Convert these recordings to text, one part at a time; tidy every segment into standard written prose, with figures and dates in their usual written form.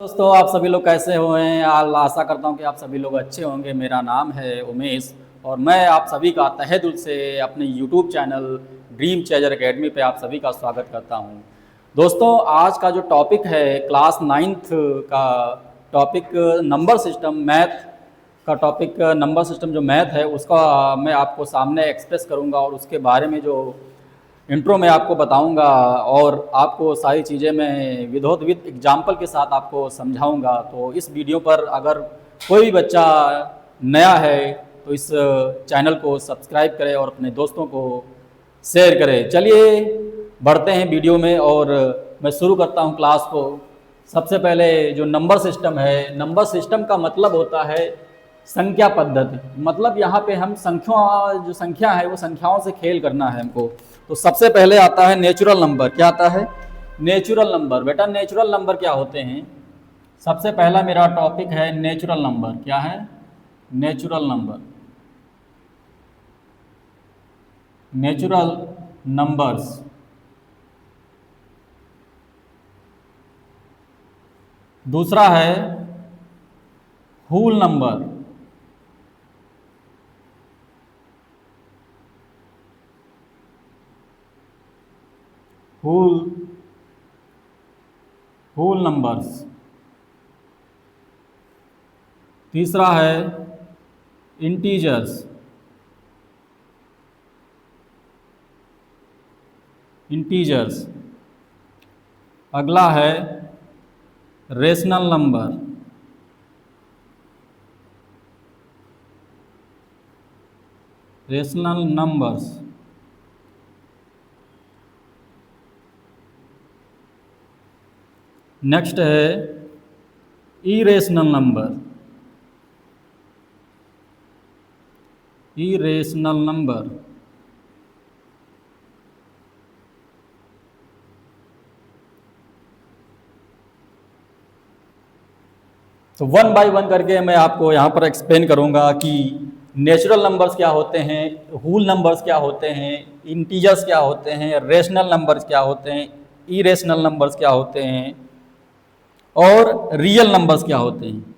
दोस्तों, आप सभी लोग कैसे हुए हैं? आशा करता हूं कि आप सभी लोग अच्छे होंगे। मेरा नाम है उमेश और मैं आप सभी का तहे दिल से अपने YouTube channel dream chaser academy पे आप सभी का स्वागत करता हूं। दोस्तों, आज का जो टॉपिक है क्लास 9th का टॉपिक नंबर सिस्टम मैथ का टॉपिक नंबर सिस्टम जो मैथ है उसका मैं आपको सामने एक्सप्रेस करूँगा और उसके बारे में जो इंट्रो में आपको बताऊंगा और आपको सारी चीज़ें मैं विद एग्जाम्पल के साथ आपको समझाऊंगा। तो इस वीडियो पर अगर कोई भी बच्चा नया है तो इस चैनल को सब्सक्राइब करें और अपने दोस्तों को शेयर करें। चलिए बढ़ते हैं वीडियो में और मैं शुरू करता हूं क्लास को। सबसे पहले जो नंबर सिस्टम है, नंबर सिस्टम का मतलब होता है संख्या पद्धति। मतलब यहाँ पे हम जो संख्या है वो संख्याओं से खेल करना है हमको। तो सबसे पहले आता है नेचुरल नंबर। क्या आता है? Natural number. बेटा नेचुरल नंबर क्या होते हैं? सबसे पहला मेरा टॉपिक है नेचुरल नंबर। क्या है? Natural number. Natural numbers. दूसरा है होल नंबर। Whole numbers. तीसरा है इंटीजर्स। इंटीजर्स। अगला है rational number. Rational numbers. Next है इरेशनल नंबर। Irrational number. तो वन बाय वन करके मैं आपको यहाँ पर एक्सप्लेन करूँगा कि नेचुरल नंबर्स क्या होते हैं, होल नंबर्स क्या होते हैं, इंटीजर्स क्या होते हैं, रेशनल नंबर्स क्या होते हैं, इरेशनल नंबर्स क्या होते हैं और रियल नंबर्स क्या होते हैं।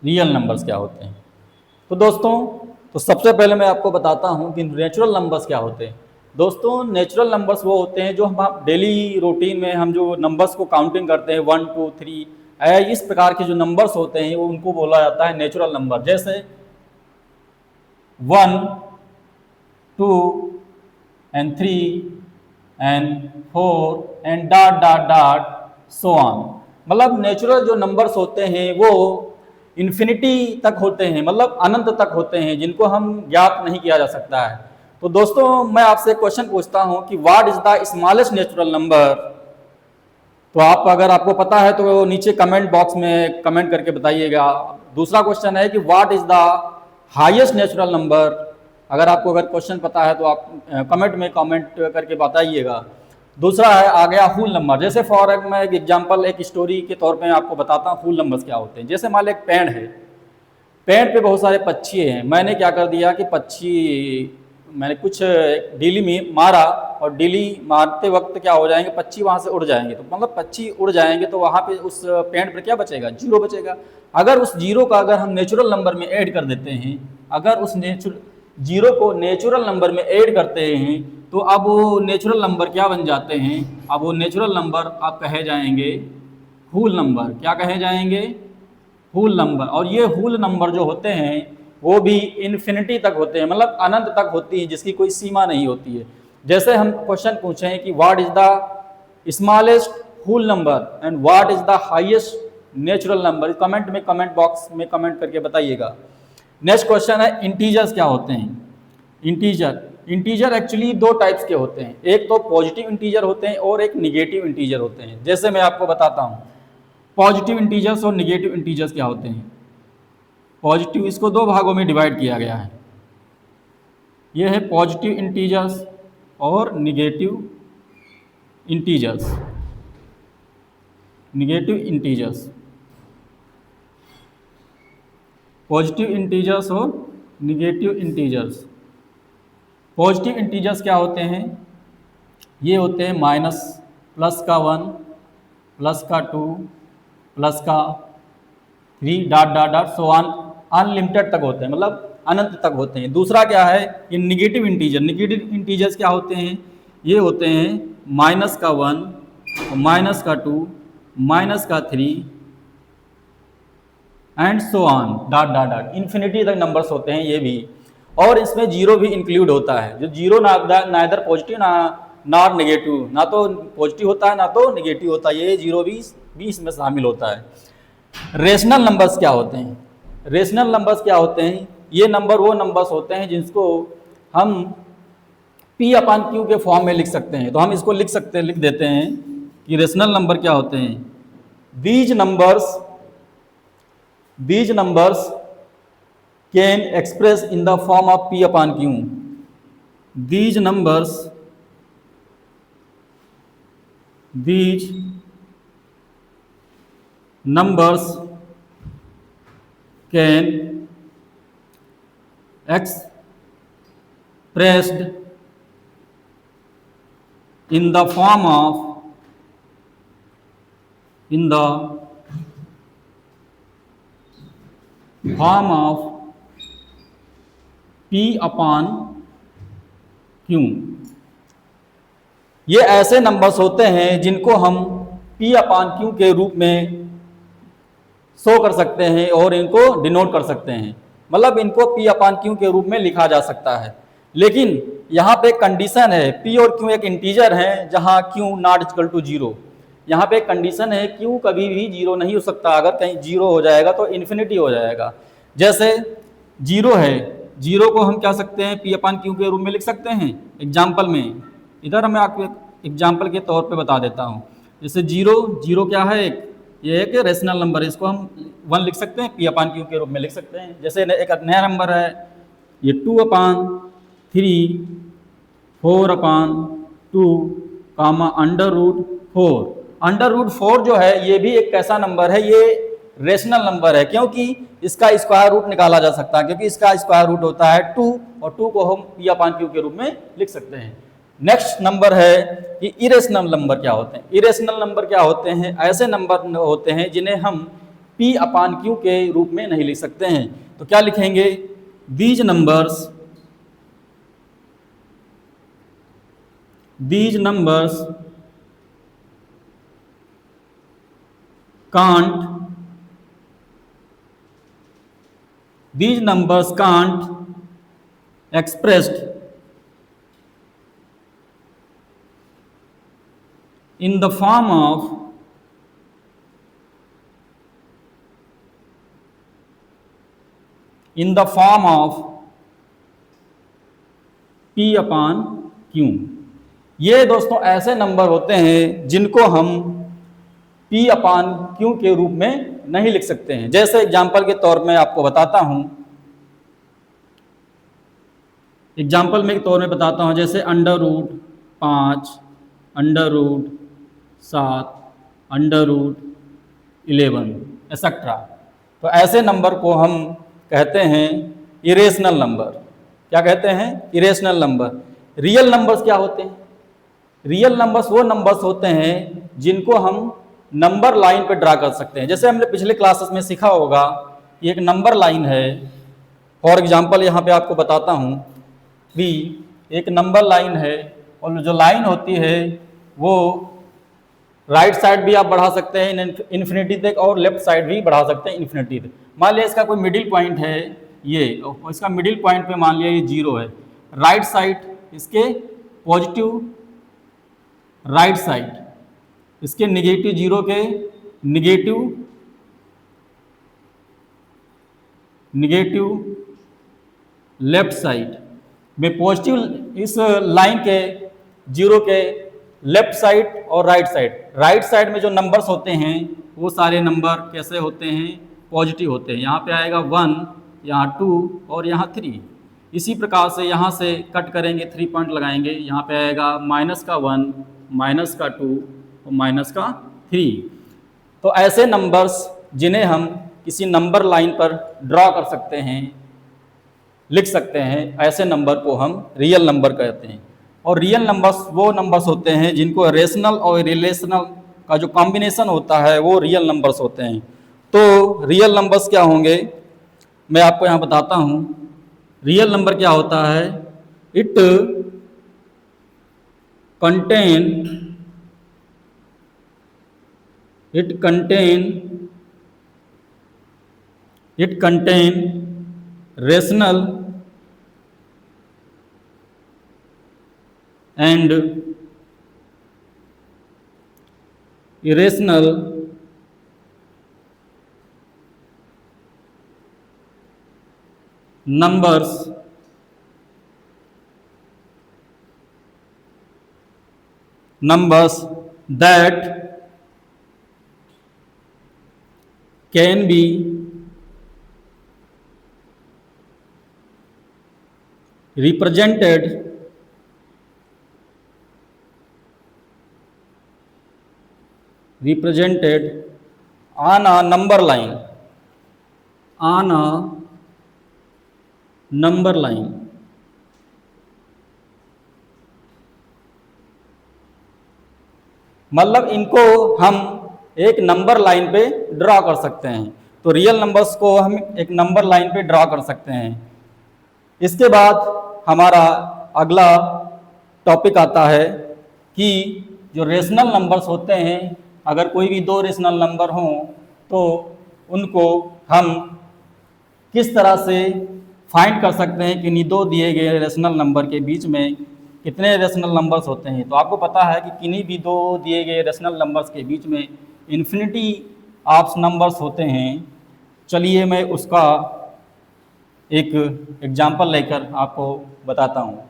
रियल नंबर्स क्या होते हैं। तो दोस्तों, तो सबसे पहले मैं आपको बताता हूं कि नेचुरल नंबर्स क्या होते हैं। दोस्तों, नेचुरल नंबर्स वो होते हैं जो हम डेली रूटीन में हम जो नंबर्स को काउंटिंग करते हैं 1 2 3 इस प्रकार के जो नंबर्स होते हैं वो उनको बोला जाता है नेचुरल नंबर। जैसे 1 2 and 3 and 4 and dot dot dot so on. मतलब नेचुरल जो नंबर्स होते हैं वो इन्फिनिटी तक होते हैं, मतलब अनंत तक होते हैं, जिनको हम ज्ञात नहीं किया जा सकता है। तो दोस्तों, मैं आपसे क्वेश्चन पूछता हूं कि what is the smallest natural number. तो आप अगर आपको पता है तो नीचे कमेंट बॉक्स में कमेंट करके बताइएगा। दूसरा क्वेश्चन है कि what is the highest natural number. अगर क्वेश्चन पता है तो आप कमेंट में कमेंट करके बताइएगा। दूसरा है आ गया होल नंबर। जैसे फॉर मैं एक एग्जांपल, एक स्टोरी के तौर पे आपको बताता हूँ होल नंबर्स क्या होते हैं। जैसे मान लो एक पेड़ है, पेड़ पे बहुत सारे पक्षी हैं। मैंने क्या कर दिया कि मैंने कुछ डीली में मारा और डीली मारते वक्त क्या हो जाएंगे, पक्षी वहाँ से उड़ जाएंगे। तो मतलब पक्षी उड़ जाएंगे तो वहाँ पे उस पेड़ पर क्या बचेगा? जीरो बचेगा। अगर उस जीरो का अगर हम नेचुरल नंबर में ऐड कर देते हैं, अगर उस जीरो को नेचुरल नंबर में ऐड करते हैं तो अब वो नेचुरल नंबर क्या बन जाते हैं? अब वो नेचुरल नंबर आप कहे जाएंगे होल नंबर। क्या कहे जाएंगे? Whole number. और ये होल नंबर जो होते हैं वो भी इन्फिनिटी तक होते हैं, मतलब अनंत तक होती है, जिसकी कोई सीमा नहीं होती है। जैसे हम क्वेश्चन पूछें कि what is the smallest whole number and what is the highest natural number, comment में कमेंट बॉक्स में कमेंट करके बताइएगा। नेक्स्ट क्वेश्चन है इंटीजर्स क्या होते हैं। इंटीजर एक्चुअली दो टाइप्स के होते हैं, एक तो पॉजिटिव इंटीजर होते हैं और एक निगेटिव इंटीजर होते हैं। जैसे मैं आपको बताता हूँ पॉजिटिव इंटीजर्स और निगेटिव इंटीजर्स क्या होते हैं। पॉजिटिव, इसको दो भागों में डिवाइड किया गया है। यह है पॉजिटिव इंटीजर्स और negative integers. Negative integers, positive integers और निगेटिव इंटीजर्स। पॉजिटिव इंटीजर्स क्या होते हैं? ये होते हैं माइनस, प्लस का 1, प्लस का 2, प्लस का 3 dot dot dot so on, unlimited तक होते हैं, मतलब अनंत तक होते हैं। दूसरा क्या है? ये निगेटिव इंटीजर। निगेटिव इंटीजर्स क्या होते हैं? ये होते हैं माइनस का 1, माइनस का 2, माइनस का 3 and so on, dot dot dot, infinity तक नंबर्स होते हैं ये भी। और इसमें जीरो भी इंक्लूड होता है। जो zero neither positive not negative, ना तो पॉजिटिव होता है ना तो नेगेटिव होता है, ये जीरो भी इसमें शामिल होता है। रेशनल नंबर्स क्या होते हैं? रेशनल नंबर्स क्या होते हैं? ये नंबर वो नंबर्स होते हैं जिसको हम P अपान Q के फॉर्म में लिख सकते हैं। तो हम इसको लिख देते हैं कि रेशनल नंबर क्या होते हैं? These numbers can express in the form of P upon Q. These numbers can expressed in the form of P upon Q। ये ऐसे नंबर्स होते हैं जिनको हम P अपान Q के रूप में शो कर सकते हैं और इनको डिनोट कर सकते हैं, मतलब इनको P अपान Q के रूप में लिखा जा सकता है। लेकिन यहाँ पे एक कंडीशन है, P और Q एक इंटीजर है जहाँ Q नॉट इक्वल टू 0। यहाँ पे एक कंडीशन है, Q कभी भी 0 नहीं हो सकता। अगर कहीं 0 हो जाएगा तो इन्फिनिटी हो जाएगा। जैसे 0 है, 0 को हम क्या सकते हैं? P अपान Q के रूप में लिख सकते हैं। एग्जाम्पल में इधर मैं आपको एक एग्जाम्पल के तौर पे बता देता हूँ। जैसे 0 क्या है? ये एक रेशनल नंबर है, इसको हम 1 लिख सकते हैं, P अपान Q के रूप में लिख सकते हैं। जैसे एक नया नंबर है, ये 2 अपान 3, 4 अपान 2, कामा अंडर रूट 4। अंडर रूट 4 जो है ये भी एक कैसा नंबर है? ये रेशनल नंबर है, क्योंकि इसका स्क्वायर रूट निकाला जा सकता है, क्योंकि इसका स्क्वायर रूट होता है 2 और 2 को हम P अपान Q के रूप में लिख सकते हैं। नेक्स्ट नंबर है कि इरेशनल नंबर क्या होते हैं? इरेशनल नंबर क्या होते हैं? ऐसे नंबर होते हैं जिन्हें हम P अपान Q के रूप में नहीं लिख सकते हैं। तो क्या लिखेंगे? These numbers can't expressed in the form of P upon Q। ये दोस्तों ऐसे नंबर होते हैं जिनको हम P अपान Q के रूप में नहीं लिख सकते हैं। जैसे एग्जाम्पल के तौर में आपको बताता हूं, जैसे under root 5, under root 7, under root 11 etcetera. तो ऐसे नंबर को हम कहते हैं इरेशनल नंबर। क्या कहते हैं? Irrational number. रियल नंबर्स क्या होते हैं? रियल नंबर्स वो नंबर्स होते हैं जिनको हम नंबर लाइन पे ड्रा कर सकते हैं। जैसे हमने पिछले क्लासेस में सीखा होगा कि एक नंबर लाइन है। फॉर एग्जांपल यहाँ पे आपको बताता हूँ भी, एक नंबर लाइन है और जो लाइन होती है वो राइट साइड भी आप बढ़ा सकते हैं इन्फिनिटी तक और लेफ्ट साइड भी बढ़ा सकते हैं इन्फिनिटी तक। मान लिया इसका कोई मिडिल पॉइंट है ये, और इसका मिडिल पॉइंट पे मान लिया ये 0 है। राइट साइड इसके पॉजिटिव, राइट साइड इसके निगेटिव, 0 के निगेटिव लेफ्ट साइड में पॉजिटिव, इस लाइन के 0 के लेफ्ट साइड और राइट साइड। राइट साइड में जो नंबर्स होते हैं वो सारे नंबर कैसे होते हैं? पॉजिटिव होते हैं। यहाँ पे आएगा 1, यहाँ 2 और यहाँ 3। इसी प्रकार से यहाँ से कट करेंगे, 3 पॉइंट लगाएंगे, यहाँ पे आएगा माइनस का 1, माइनस का 2 और माइनस का 3। तो ऐसे नंबर्स जिन्हें हम किसी नंबर लाइन पर ड्रॉ कर सकते हैं लिख सकते हैं, ऐसे नंबर को हम रियल नंबर कहते हैं। और रियल नंबर्स वो नंबर्स होते हैं जिनको रेशनल और रिलेशनल का जो कॉम्बिनेशन होता है वो रियल नंबर्स होते हैं। तो रियल नंबर्स क्या होंगे, मैं आपको यहाँ बताता हूँ। रियल नंबर क्या होता है, it contain rational and irrational numbers that can be represented on a number line, मतलब इनको हम एक नंबर लाइन पे ड्रा कर सकते हैं। तो रियल नंबर्स को हम एक नंबर लाइन पे ड्रा कर सकते हैं। इसके बाद हमारा अगला टॉपिक आता है कि जो रेशनल नंबर्स होते हैं, अगर कोई भी दो रेशनल नंबर हों तो उनको हम किस तरह से फाइंड कर सकते हैं कि इन्हीं दो दिए गए रेशनल नंबर के बीच में कितने रेशनल नंबर्स होते हैं। तो आपको पता है कि किन्हीं भी दो दिए गए रेशनल नंबर्स के बीच में इन्फिनिटी ऑफ नंबर्स होते हैं। चलिए मैं उसका एक एग्जाम्पल लेकर आपको बताता हूँ।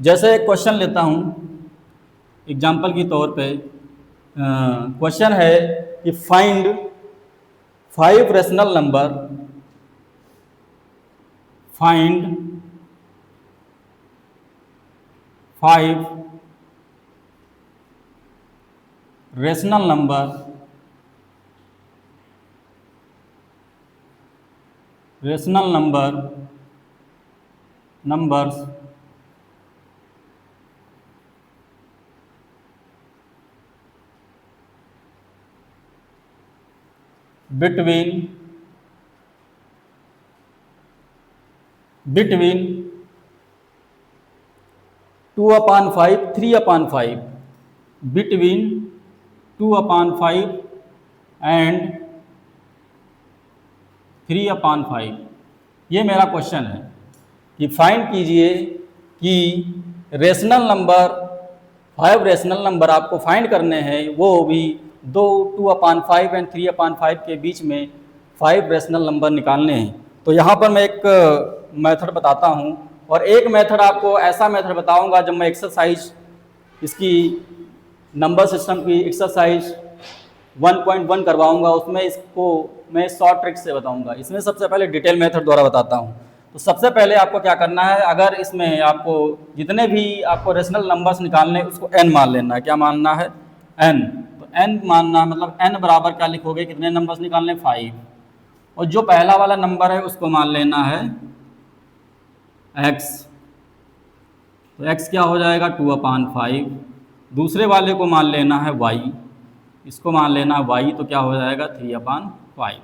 जैसे एक क्वेश्चन लेता हूँ एग्जाम्पल के तौर पे। क्वेश्चन है कि find 5 rational number, find 5 rational numbers between 2/5, 3/5, between 2/5 and 3/5। ये मेरा क्वेश्चन है कि फाइंड कीजिए कि रेशनल नंबर 5 रेशनल नंबर आपको फाइंड करने हैं, वो भी 2/5 एंड 3/5 के बीच में 5 रेशनल नंबर निकालने हैं। तो यहाँ पर मैं एक मेथड बताता हूँ और एक मेथड आपको ऐसा मेथड बताऊँगा जब मैं एक्सरसाइज इसकी नंबर सिस्टम की एक्सरसाइज 1.1 करवाऊँगा, उसमें इसको मैं शॉर्ट ट्रिक से बताऊँगा। इसमें सबसे पहले डिटेल मेथड द्वारा बताता हूँ। तो सबसे पहले आपको क्या करना है, अगर इसमें आपको जितने भी आपको रेशनल नंबर्स निकालने उसको n मान लेना है। क्या मानना है? n। तो n मानना मतलब n बराबर क्या लिखोगे, कितने नंबर्स निकालने? 5। और जो पहला वाला नंबर है उसको मान लेना है x। तो x क्या हो जाएगा? 2/5। दूसरे वाले को मान लेना है y, इसको मान लेना है y, तो क्या हो जाएगा? 3/5।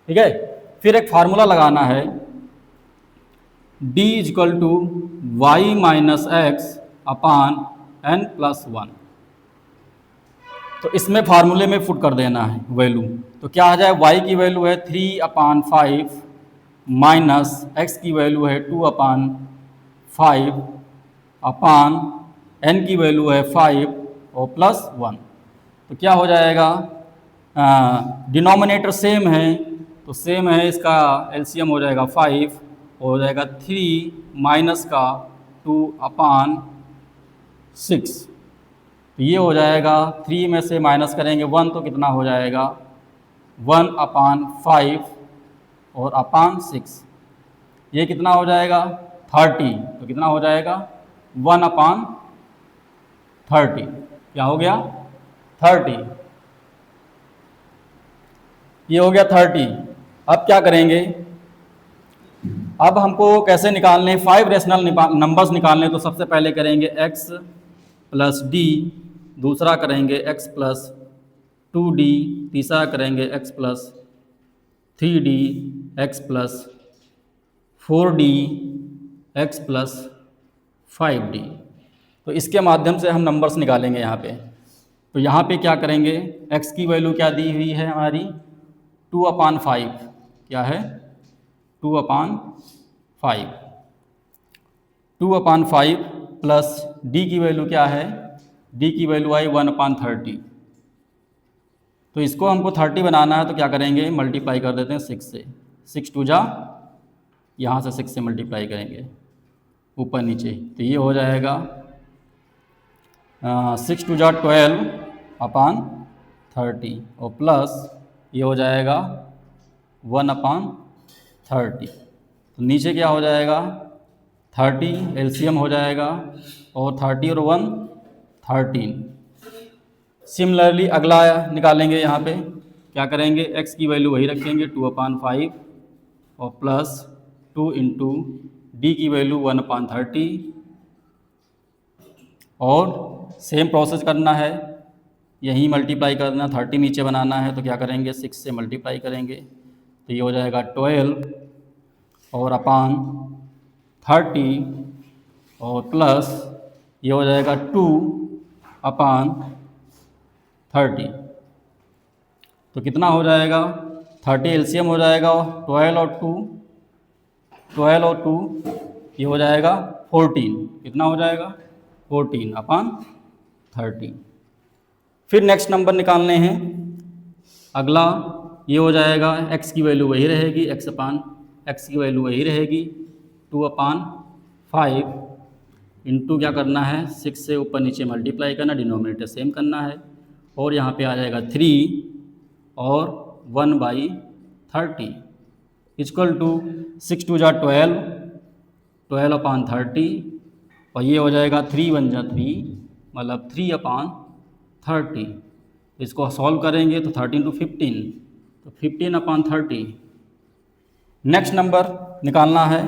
ठीक है। फिर एक फार्मूला लगाना है, d = y - x अपान n+1। तो इसमें फार्मूले में पुट कर देना है वैल्यू। तो क्या आ जाए? y की वैल्यू है 3/5 माइनस x की वैल्यू है 2/5 अपान n की वैल्यू है 5 और +1। तो क्या हो जाएगा? डिनोमिनेटर सेम है तो सेम है, इसका एलसीएम हो जाएगा 5, हो जाएगा 3 माइनस का 2/6। तो ये हो जाएगा 3 में से माइनस करेंगे 1 तो कितना हो जाएगा? 1/5 और अपान 6। ये कितना हो जाएगा? 30। तो कितना हो जाएगा? 1/30। 30, क्या हो गया 30, ये हो गया 30। अब क्या करेंगे, अब हमको कैसे निकालने, 5 रेशनल नंबर्स निकालने, तो सबसे पहले करेंगे x प्लस डी, दूसरा करेंगे x प्लस 2d, तीसरा करेंगे x plus 3d, x plus 4d, x plus 5d। तो इसके माध्यम से हम नंबर्स निकालेंगे यहाँ पे। तो यहाँ पे क्या करेंगे, x की वैल्यू क्या दी हुई है हमारी 2/5, क्या है 2/5, 2/5 प्लस d की वैल्यू क्या है, d की वैल्यू आई 1/30। तो इसको हमको 30 बनाना है, तो क्या करेंगे, मल्टीप्लाई कर देते हैं 6 से, 6 2 जा, यहाँ से 6 से मल्टीप्लाई करेंगे ऊपर नीचे, तो ये हो जाएगा 6 2 जा 12/30 और प्लस ये हो जाएगा 1/30। तो नीचे क्या हो जाएगा 30, एलसीएम हो जाएगा, और 30 और 1 13। सिमिलरली अगला निकालेंगे, यहाँ पे क्या करेंगे, x की वैल्यू वही रखेंगे 2/5 और प्लस 2 इंटू डी की वैल्यू 1/30, और सेम प्रोसेस करना है, यहीं मल्टीप्लाई करना, 30 नीचे बनाना है, तो क्या करेंगे 6 से मल्टीप्लाई करेंगे, तो ये हो जाएगा 12 और अपान 30 और प्लस ये हो जाएगा 2/30। तो कितना हो जाएगा 30 एलसीएम हो जाएगा, 12 और 2 ये हो जाएगा 14, कितना हो जाएगा 14/30। फिर नेक्स्ट नंबर निकालने हैं, अगला ये हो जाएगा, x की वैल्यू वही रहेगी, x की वैल्यू वही रहेगी 2/5 इंटू क्या करना है 6 से ऊपर नीचे मल्टीप्लाई करना, डिनोमिनेटर सेम करना है, और यहाँ पे आ जाएगा 3 और 1/30 इक्वल टू 6 2 जा 12, 12/30, और ये हो जाएगा 3 1 जा 3, मतलब 3/30। इसको सॉल्व करेंगे तो 13 to 15, तो 15/30। नेक्स्ट नंबर निकालना है,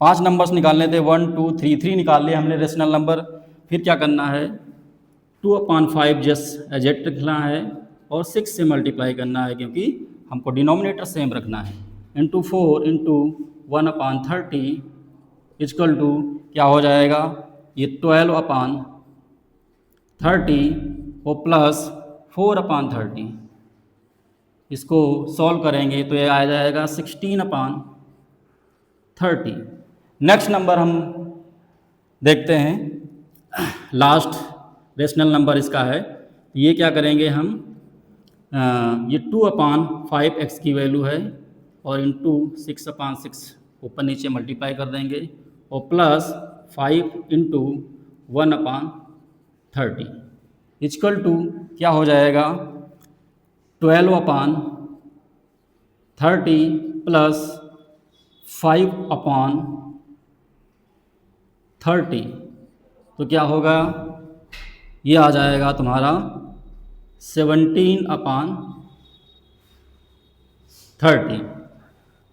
5 नंबर्स निकालने थे, 1 2 3, 3 निकाल लिए हमने रेशनल नंबर। फिर क्या करना है 2/5 जस्ट एजेक्ट रखना है, और 6 से मल्टीप्लाई करना है, क्योंकि हमको डिनोमिनेटर सेम रखना है, इंटू 4 इंटू 1/30 इक्वल टू क्या हो जाएगा, ये 12/30 और प्लस 4/30। इसको सॉल्व करेंगे तो ये आ जाएगा 16/30। नेक्स्ट नंबर हम देखते हैं, लास्ट रेशनल नंबर इसका है, ये क्या करेंगे हम, ये 2/5 x की वैल्यू है, और इंटू 6/6 ऊपर नीचे मल्टीप्लाई कर देंगे, और प्लस 5 इंटू 1/30 इक्वल टू क्या हो जाएगा 12/30 प्लस 5/30, तो क्या होगा, ये आ जाएगा तुम्हारा 17/30।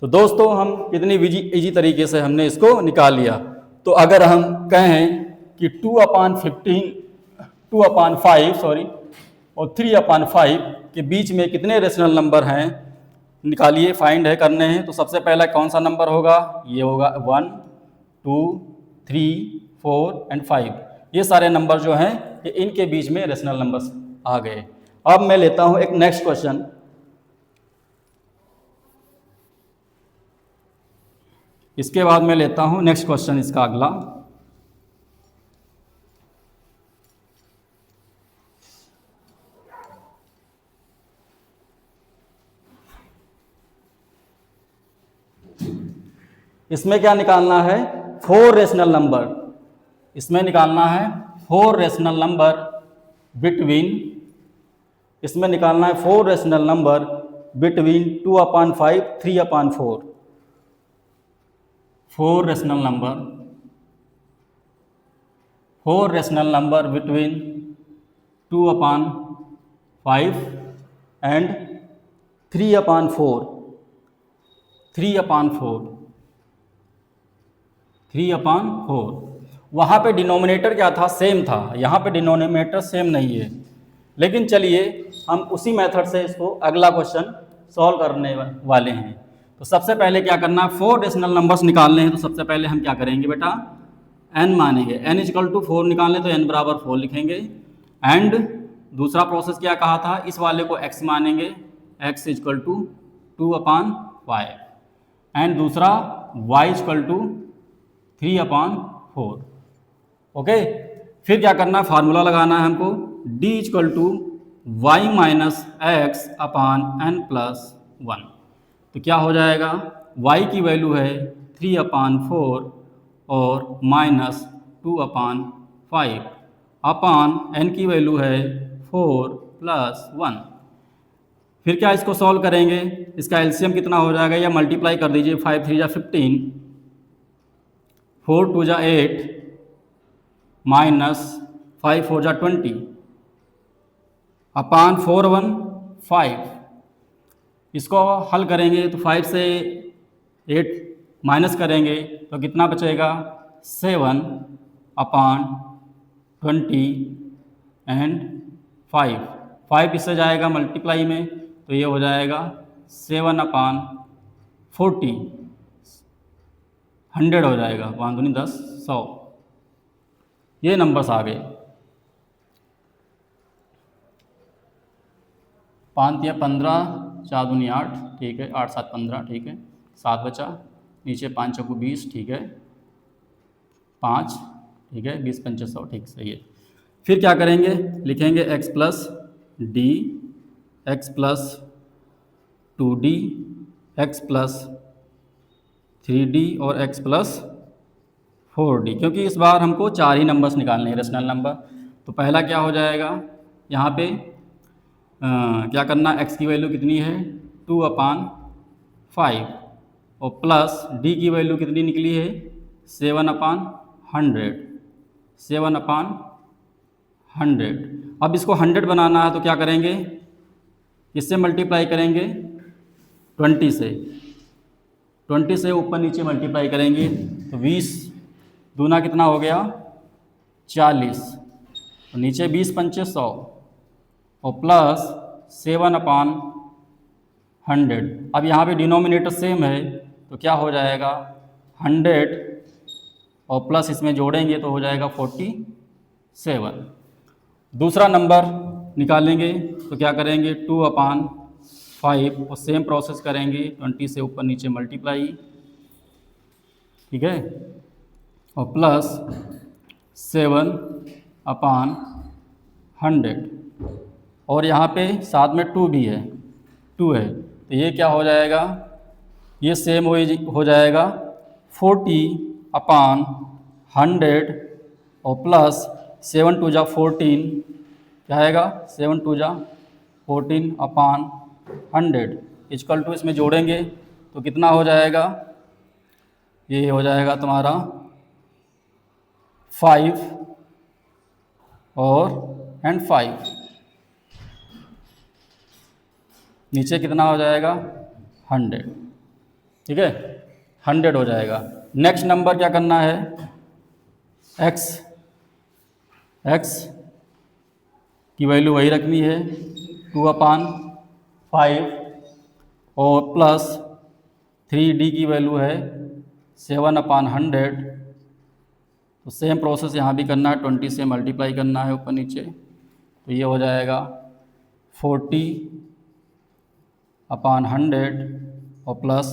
तो दोस्तों हम कितनी इजी तरीके से हमने इसको निकाल लिया। तो अगर हम कहें कि 2/5 और 3/5 के बीच में कितने रेशनल नंबर हैं निकालिए, फाइंड है करने हैं, तो सबसे पहला कौन सा नंबर होगा, ये होगा 1 2 3 4 एंड 5। ये सारे नंबर जो हैं ये इनके बीच में रेशनल नंबर्स आ गए। अब मैं लेता हूं एक नेक्स्ट क्वेश्चन, इसके बाद मैं लेता हूं नेक्स्ट क्वेश्चन इसका अगला। इसमें क्या निकालना है 4 रेशनल नंबर, इसमें निकालना है 4 रेशनल नंबर बिटवीन, इसमें निकालना है 4 rational number between 2/5 3/4, 4 rational number 4 rational number between 2/5 and 3/4 वहाँ पे डिनोमिनेटर क्या था, सेम था, यहाँ पे डिनोमिनेटर सेम नहीं है। लेकिन चलिए हम उसी मेथड से इसको अगला क्वेश्चन सॉल्व करने वाले हैं। तो सबसे पहले क्या करना है, 4 रेशनल नंबर्स निकालने हैं। तो सबसे पहले हम क्या करेंगे बेटा, n मानेंगे, n = 4 निकालने तो n = 4 लिखेंगे। एंड दूसरा प्रोसेस क्या कहा था, इस वाले को x मानेंगे, x = 2/5 एंड दूसरा y = 3/4। ओके, फिर क्या करना है, फार्मूला लगाना है हमको, d = y - x/n+1। तो क्या हो जाएगा, y की वैल्यू है 3/4 और -2/5 अपान n की वैल्यू है 4 + 1। फिर क्या इसको सॉल्व करेंगे, इसका एलसीएम कितना हो जाएगा, या मल्टीप्लाई कर दीजिए, 5 3 = 15, 4 2 = 8 -5 4 = 20 अपान 4 1 5। इसको हल करेंगे तो 5 से 8 माइनस करेंगे तो कितना बचेगा, 7/20 एंड 5 इससे जाएगा मल्टीप्लाई में, तो ये हो जाएगा 7/40, 100 हो जाएगा, 5 दूनी 10 100। ये नंबर्स आ गए, 5 या 15, 4 दूनी 8, ठीक है, 8 7 15, ठीक है, 7 बचा, नीचे 5 चौको 20, ठीक है, 5, ठीक है, 20 पंचे 100, ठीक, सही है। फिर क्या करेंगे, लिखेंगे x + d, x + 2d, x + 3d और x + 4d, क्योंकि इस बार हमको 4 ही नंबर्स निकालने हैं, रेशनल नंबर। तो पहला क्या हो जाएगा, यहाँ पे क्या करना, x की वैल्यू कितनी है 2/5 और प्लस d की वैल्यू कितनी निकली है 7/100, 7/100। अब इसको 100 बनाना है तो क्या करेंगे, किससे मल्टीप्लाई करेंगे, 20 से, 20 से ऊपर नीचे मल्टीप्लाई करेंगे तो 20 दूना कितना हो गया 40, तो नीचे 20 पंचे 100 और प्लस 7/100। अब यहाँ पे डिनोमिनेटर सेम है तो क्या हो जाएगा 100 और प्लस इसमें जोड़ेंगे तो हो जाएगा 47। दूसरा नंबर निकालेंगे तो क्या करेंगे 2/5 और सेम प्रोसेस करेंगे, 20 से ऊपर नीचे मल्टीप्लाई, ठीक है, और प्लस 7/100 और यहाँ पे साथ में 2 भी है, 2 है, तो ये क्या हो जाएगा, ये सेम हो जाएगा 40/100 और प्लस 7 2 = 14, क्या आएगा 7 2 = 14/100 इक्वल टू, इसमें जोड़ेंगे तो कितना हो जाएगा, ये हो जाएगा तुम्हारा 5 और 5, नीचे कितना हो जाएगा 100, ठीक है, 100 हो जाएगा। नेक्स्ट नंबर क्या करना है, x की वैल्यू वही रखनी है 2/5 और प्लस 3d की वैल्यू है 7/100, तो सेम प्रोसेस यहाँ भी करना है, 20 से मल्टीप्लाई करना है ऊपर नीचे, तो ये हो जाएगा 40/100 और प्लस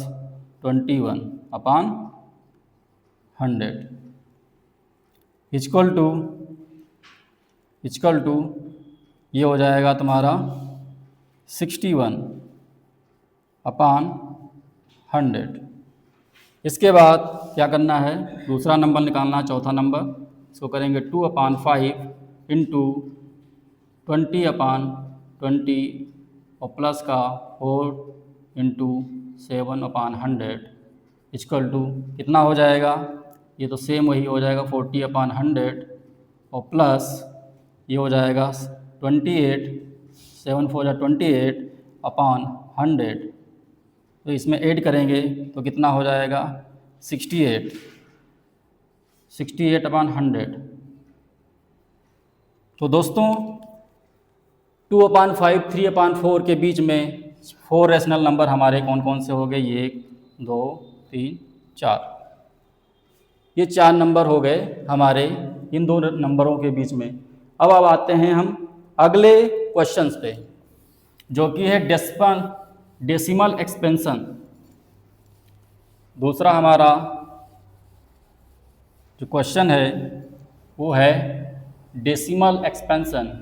21/100 इक्वल टू ये हो जाएगा तुम्हारा 61/100। इसके बाद क्या करना है, दूसरा नंबर निकालना है, चौथा नंबर, इसको करेंगे 2/5 इंटू 20/20 और प्लस का 4 इंटू 7/100 इक्वल टू कितना हो जाएगा, ये तो सेम वही हो जाएगा 40/100 और प्लस ये हो जाएगा 28, 7 4 जा 28 अपॉन 100। तो इसमें ऐड करेंगे तो कितना हो जाएगा 68 अपॉन 100। तो दोस्तों 2/5 3/4 के बीच में 4 रैशनल नंबर हमारे कौन कौन से हो गए, 1 2 3 4। ये 4 नंबर हो गए हमारे इन दो नंबरों के बीच में। अब आते हैं हम अगले क्वेश्चंस पे, जो कि है डेसिमल एक्सपेंशन। दूसरा हमारा जो क्वेश्चन है वो है decimal expansion.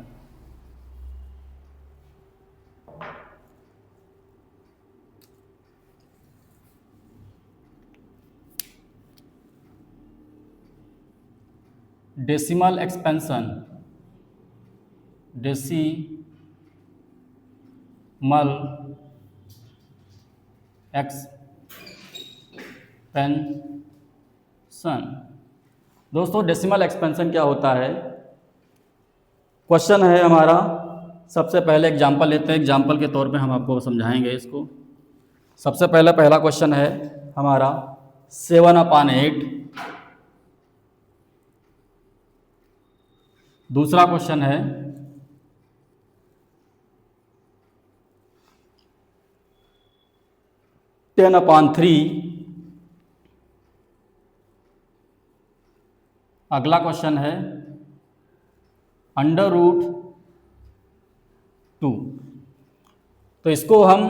Decimal expansion, decimal expansion. दोस्तों डेसिमल एक्सपेंशन क्या होता है? क्वेश्चन है हमारा, सबसे पहले एग्जांपल लेते हैं, एग्जांपल के तौर पे हम आपको समझाएंगे इसको। सबसे पहला क्वेश्चन है हमारा 7/8। दूसरा क्वेश्चन है 10/3। अगला क्वेश्चन है √2। तो इसको हम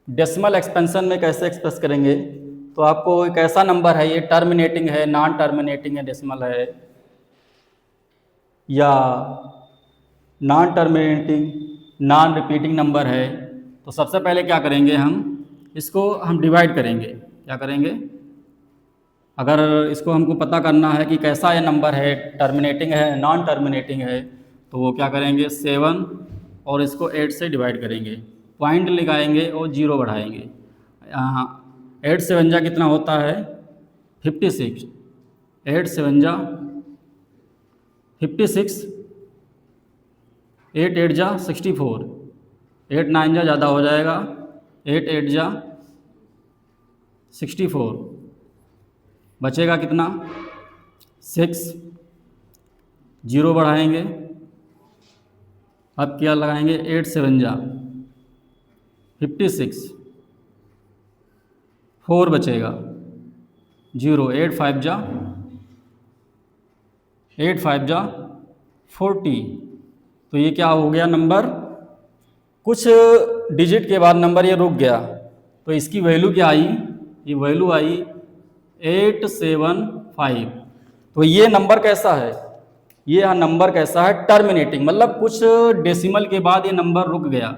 डेसिमल एक्सपेंशन में कैसे एक्सप्रेस करेंगे? तो आपको एक ऐसा नंबर है, ये टर्मिनेटिंग है, नॉन टर्मिनेटिंग है, डेसिमल है, या non terminating non repeating number है। तो सबसे पहले क्या करेंगे, इसको हम डिवाइड करेंगे। क्या करेंगे? अगर इसको हमको पता करना है कि कैसा ये नंबर है, टर्मिनेटिंग है नॉन टर्मिनेटिंग है, तो वो क्या करेंगे 7 और इसको 8 से डिवाइड करेंगे, पॉइंट लगाएंगे और 0 बढ़ाएंगे। यहाँ 8 7 जा कितना होता है 56, 8 7 जा 56, 8 8 जा 64, 8 9 जा ज़्यादा हो जाएगा, 8 8 जा 64, बचेगा कितना 6, 0 बढ़ाएंगे। अब क्या लगाएंगे 8 7 जा 56, 4 बचेगा 0, 8 5 जा 40। तो ये क्या हो गया नंबर, कुछ डिजिट के बाद नंबर ये रुक गया। तो इसकी वैल्यू क्या आई, ये वैल्यू आई 875। तो ये नंबर कैसा है, ये नंबर कैसा है टर्मिनेटिंग, मतलब कुछ डेसिमल के बाद ये नंबर रुक गया,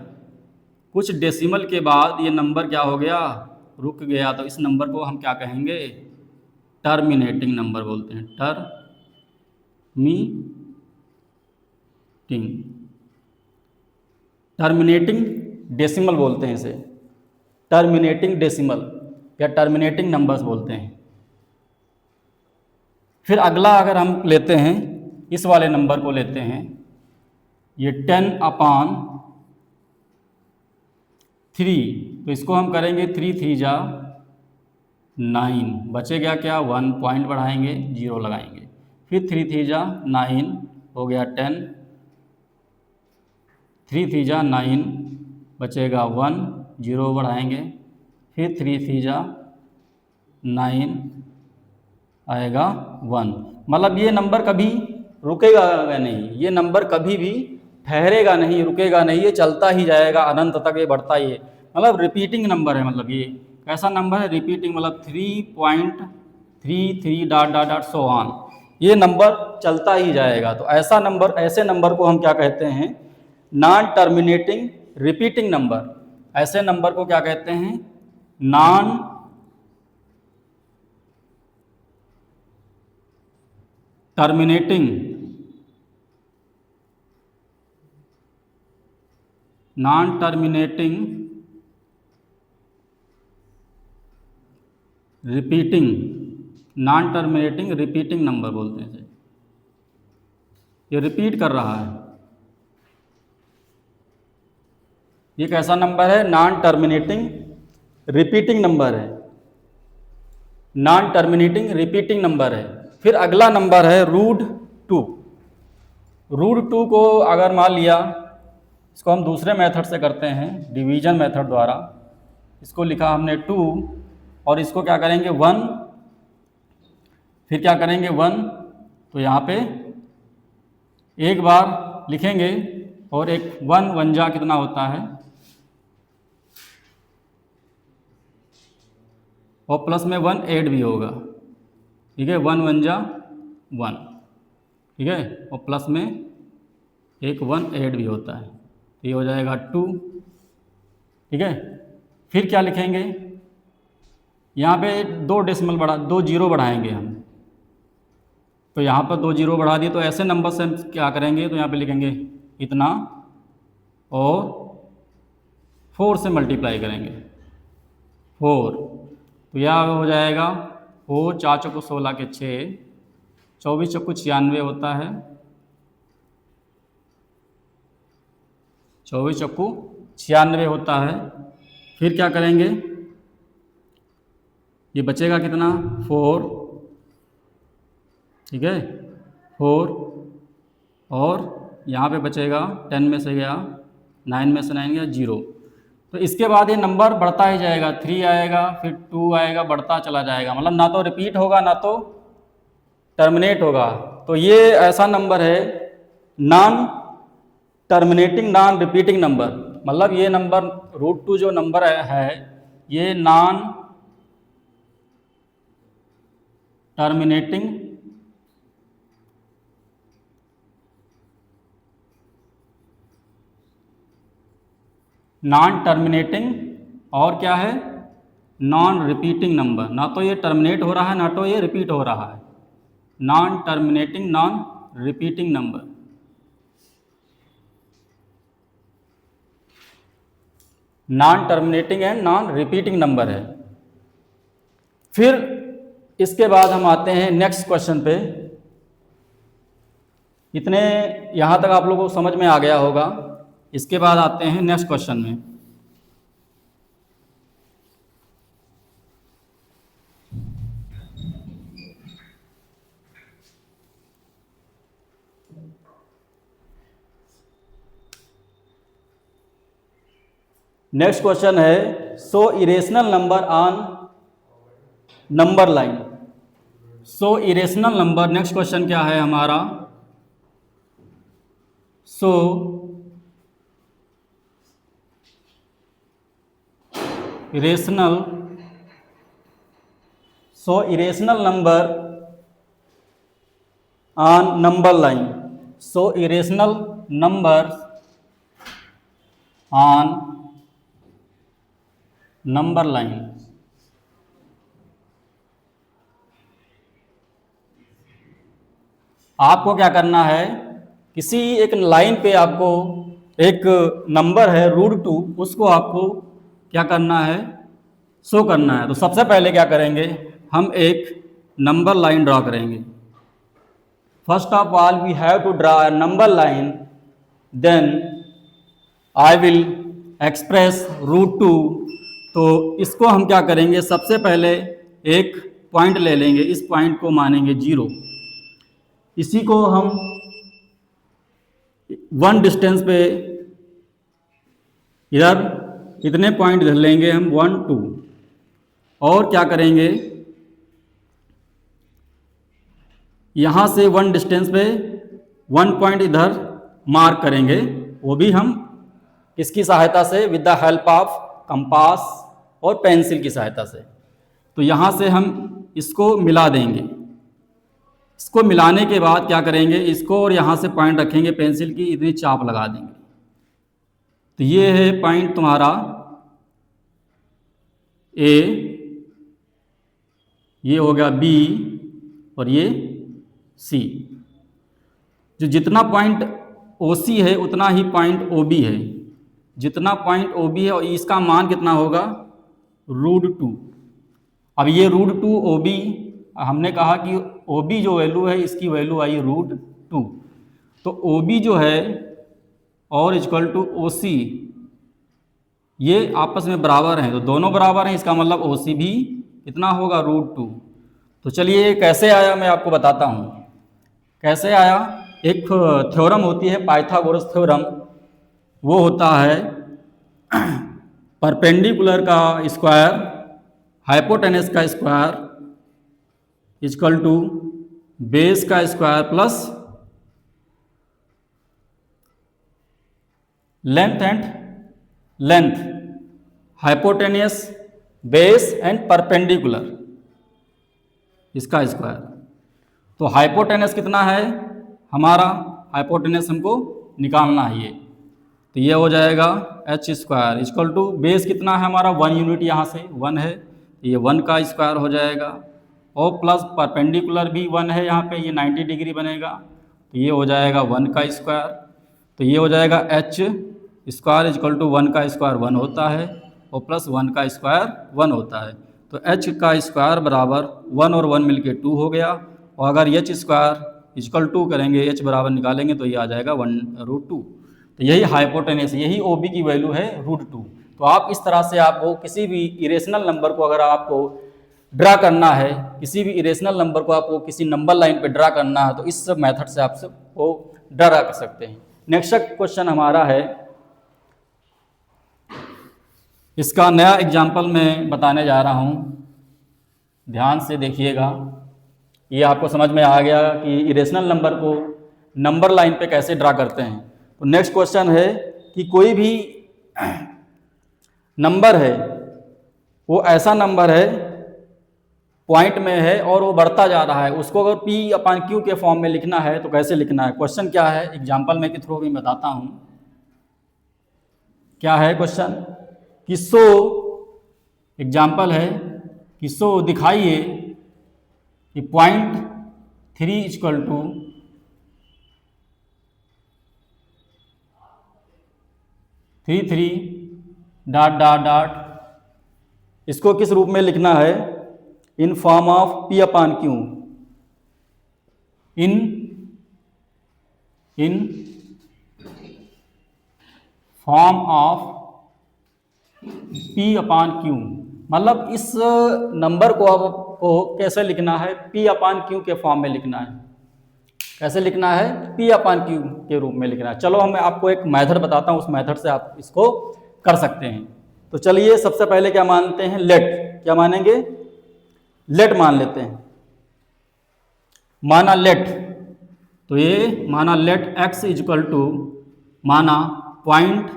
कुछ डेसिमल के बाद ये नंबर क्या हो गया रुक गया। तो इस नंबर को हम क्या कहेंगे टर्मिनेटिंग नंबर बोलते हैं, टर्मिनेटिंग डेसिमल बोलते हैं इसे, टर्मिनेटिंग डेसिमल या टर्मिनेटिंग नंबर्स बोलते हैं। फिर अगला अगर हम लेते हैं इस वाले नंबर को लेते हैं, ये 10/3। तो इसको हम करेंगे 3 3 जा 9, बचेगा क्या 1, पॉइंट बढ़ाएंगे 0 लगाएंगे, फिर 3 3 जा 9 हो गया 10, 3 3 जा 9 बचेगा 1, 0 बढ़ाएंगे, फिर 3 3 जा 9 आएगा 1। मतलब ये नंबर कभी रुकेगा नहीं, ये नंबर कभी भी ठहरेगा नहीं, रुकेगा नहीं, ये चलता ही जाएगा अनंत तक, ये बढ़ता ही है। मतलब रिपीटिंग नंबर है, मतलब ये कैसा नंबर है रिपीटिंग, मतलब 3.33 dot dot dot so on, ये नंबर चलता ही जाएगा। तो ऐसा नंबर, ऐसे नंबर को हम क्या कहते हैं नॉन टर्मिनेटिंग रिपीटिंग नंबर। ऐसे नंबर को क्या कहते हैं non terminating repeating non terminating repeating number बोलते हैं इसे। ये रिपीट कर रहा है। ये कैसा नंबर है? नॉन टर्मिनेटिंग रिपीटिंग नंबर है, नॉन टर्मिनेटिंग रिपीटिंग नंबर है। फिर अगला नंबर है रूट 2। रूट 2 को अगर मान लिया, इसको हम दूसरे मेथड से करते हैं, डिवीजन मेथड द्वारा। इसको लिखा हमने 2 और इसको क्या करेंगे 1, फिर क्या करेंगे 1, तो यहाँ पे एक बार लिखेंगे और एक 1 1 जा कितना होता है, और प्लस में 1 ऐड भी होगा, ठीक है, 1 1 जा 1, ठीक है, और प्लस में एक 1 ऐड भी होता है, तो ये हो जाएगा 2, ठीक है। फिर क्या लिखेंगे, यहाँ पे 2 डेसिमल बढ़ा, 2 जीरो बढ़ाएंगे हम, तो यहाँ पर 2 जीरो बढ़ा दिए, तो ऐसे नंबर से हम क्या करेंगे, तो यहाँ पे लिखेंगे इतना और 4 से मल्टीप्लाई करेंगे 4, तो यह हो जाएगा 4 4 चौको 16 के 6, 24 चौको 96 होता है, 24 चौको 96 होता है। फिर क्या करेंगे, ये बचेगा कितना 4, ठीक है, 4 और यहाँ पे बचेगा 10 में से गया 9 में से 9 गया 0, तो इसके बाद ये नंबर बढ़ता ही जाएगा, 3 आएगा, फिर 2 आएगा, बढ़ता चला जाएगा, मतलब ना तो रिपीट होगा ना तो टर्मिनेट होगा। तो ये ऐसा नंबर है non terminating non repeating number, मतलब ये नंबर रूट 2 जो नंबर है ये नॉन टर्मिनेटिंग नॉन टर्मिनेटिंग और क्या है, नॉन रिपीटिंग नंबर, ना तो ये टर्मिनेट हो रहा है ना तो ये रिपीट हो रहा है, non terminating non repeating number. Non terminating and non repeating number है। फिर इसके बाद हम आते हैं नेक्स्ट क्वेश्चन पे। इतने यहाँ तक आप लोगों को समझ में आ गया होगा। इसके बाद आते हैं नेक्स्ट क्वेश्चन में। नेक्स्ट क्वेश्चन है so irrational number on number line. So irrational number, next question क्या है हमारा, so irrational number on number line. So irrational number on number line. आपको क्या करना है, किसी एक लाइन पे आपको एक नंबर है √2, उसको आपको क्या करना है, शो करना है। तो सबसे पहले क्या करेंगे, हम एक नंबर लाइन ड्रा करेंगे। First of all we have to draw a number line, then I will express √2। तो इसको हम क्या करेंगे, सबसे पहले एक पॉइंट ले लेंगे, इस पॉइंट को मानेंगे 0, इसी को हम 1 डिस्टेंस पे इधर इतने पॉइंट धर लेंगे हम 1 2, और क्या करेंगे, यहाँ से 1 डिस्टेंस पे 1 पॉइंट इधर मार्क करेंगे, वो भी हम किसकी सहायता से, with the help of compass और पेंसिल की सहायता से। तो यहाँ से हम इसको मिला देंगे। इसको मिलाने के बाद क्या करेंगे, इसको और यहाँ से पॉइंट रखेंगे, पेंसिल की इतनी चाप लगा देंगे। तो ये है पॉइंट तुम्हारा ए, ये हो गया बी और ये सी। जो जितना पॉइंट ओ सी है उतना ही पॉइंट ओ बी है, जितना पॉइंट ओ बी है, और इसका मान कितना होगा √2। अब ये √2 ओ बी, हमने कहा कि ओ बी जो वैल्यू है इसकी वैल्यू आई √2। तो ओ बी जो है और इक्वल टू ओ सी, ये आपस में बराबर हैं, तो दोनों बराबर हैं, इसका मतलब ओ सी भी कितना होगा, √2। तो चलिए कैसे आया मैं आपको बताता हूँ कैसे आया। एक थ्योरम होती है पाइथागोरस थ्योरम, वो होता है परपेंडिकुलर का स्क्वायर हाइपोटेनस का स्क्वायर इक्वल टू बेस का square plus length hypotenuse base and perpendicular इसका स्क्वायर। तो हाइपोटेनस कितना है हमारा, हाइपोटेनस हमको निकालना है ये, तो ये हो जाएगा h square equal to base कितना है हमारा 1 यूनिट, यहाँ से 1 है, तो ये 1 का स्क्वायर हो जाएगा, और प्लस परपेंडिकुलर भी 1 है यहाँ पे, ये 90 डिग्री बनेगा, तो ये हो जाएगा 1 का स्क्वायर, तो ये हो जाएगा h स्क्वायर इक्वल टू 1 का स्क्वायर 1 होता है, और प्लस 1 का स्क्वायर 1 होता है, तो h का स्क्वायर बराबर 1 और 1 मिलके 2 हो गया, और अगर h स्क्वायर इक्वल टू करेंगे, h बराबर निकालेंगे तो ये आ जाएगा 1√2। तो यही हाइपोटेनस, यही ओ बी की वैल्यू है √2। तो आप इस तरह से आपको किसी भी इरेशनल नंबर को अगर आपको ड्रा करना है, किसी भी इरेशनल नंबर को आपको किसी नंबर लाइन पे ड्रा करना है, तो इस सब मेथड से आप सबको ड्रा कर सकते हैं। नेक्स्ट क्वेश्चन हमारा है, इसका नया एग्जाम्पल मैं बताने जा रहा हूँ, ध्यान से देखिएगा, ये आपको समझ में आ गया कि इरेशनल नंबर को नंबर लाइन पे कैसे ड्रा करते हैं। तो नेक्स्ट क्वेश्चन है कि कोई भी नंबर है, वो ऐसा नंबर है पॉइंट में है और वो बढ़ता जा रहा है, उसको अगर P/Q के फॉर्म में लिखना है तो कैसे लिखना है। क्वेश्चन क्या है, एग्जाम्पल में के थ्रू भी बताता हूँ क्या है क्वेश्चन, कि सो एग्जाम्पल है कि सो दिखाइए कि point 3 equal to 3 dot dot dot, इसको किस रूप में लिखना है, in form of P/Q, in form of P/Q, मतलब इस नंबर को आपको कैसे लिखना है, P/Q के फॉर्म में लिखना है। कैसे लिखना है, P/Q के रूप में लिखना है। चलो मैं आपको एक मेथड बताता हूँ, उस मेथड से आप इसको कर सकते हैं। तो चलिए सबसे पहले क्या मानते हैं, लेट, क्या मानेंगे, लेट मान लेते हैं, माना लेट, तो ये माना लेट x इक्वल टू माना पॉइंट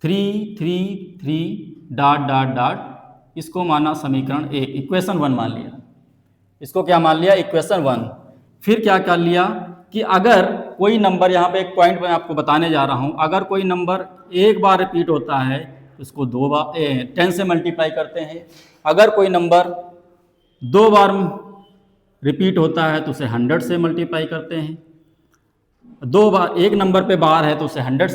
3 डॉट डॉट डॉट, इसको माना समीकरण 1, इक्वेशन 1 मान लिया, इसको क्या मान लिया, इक्वेशन 1। फिर क्या कर लिया कि अगर कोई नंबर, यहाँ पे एक पॉइंट मैं आपको बताने जा रहा हूँ, अगर कोई नंबर एक बार रिपीट होता है तो इसको 2 बार 10 से मल्टीप्लाई करते हैं, अगर कोई नंबर 2 बार रिपीट होता है तो उसे 100 से मल्टीप्लाई करते हैं, 2 बार एक नंबर पे बार है तो उसे 10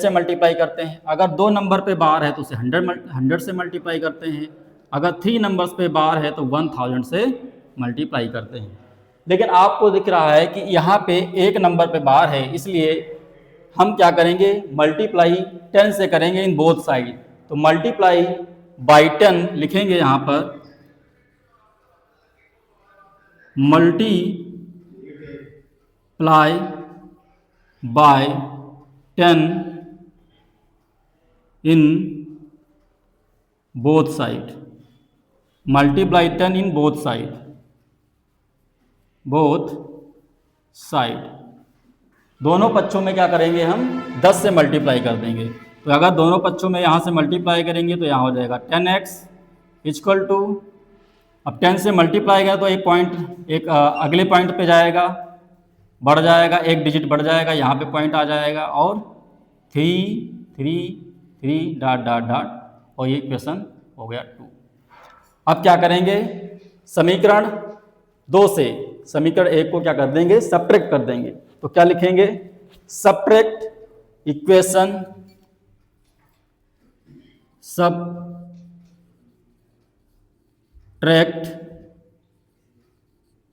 से मल्टीप्लाई करते हैं, अगर 2 नंबर पे बार है तो उसे 100 से मल्टीप्लाई करते हैं, अगर 3 नंबर्स पे बार है तो 1000 से मल्टीप्लाई करते हैं। लेकिन आपको दिख रहा है कि यहाँ पे एक नंबर पे बार है, इसलिए हम क्या करेंगे, मल्टीप्लाई 10 से करेंगे इन बोथ साइड, तो मल्टीप्लाई बाई 10 लिखेंगे यहाँ पर, multiply by 10 in both side, multiply 10 in both side, दोनों पक्षों में क्या करेंगे हम 10 से मल्टीप्लाई कर देंगे। तो अगर दोनों पक्षों में यहाँ से मल्टीप्लाई करेंगे तो यहाँ हो जाएगा 10x इक्वल टू, अब 10 से मल्टीप्लाई करें तो एक पॉइंट एक अगले पॉइंट पे जाएगा, बढ़ जाएगा, एक डिजिट बढ़ जाएगा, यहाँ पे पॉइंट आ जाएगा, और 3 डॉट डॉट डॉट, और ये इक्वेशन हो गया 2। अब क्या करेंगे, समीकरण 2 से समीकरण 1 को क्या कर देंगे, सब्ट्रैक्ट कर देंगे, तो क्या लिखेंगे, सब्ट्रैक्ट इक्वेशन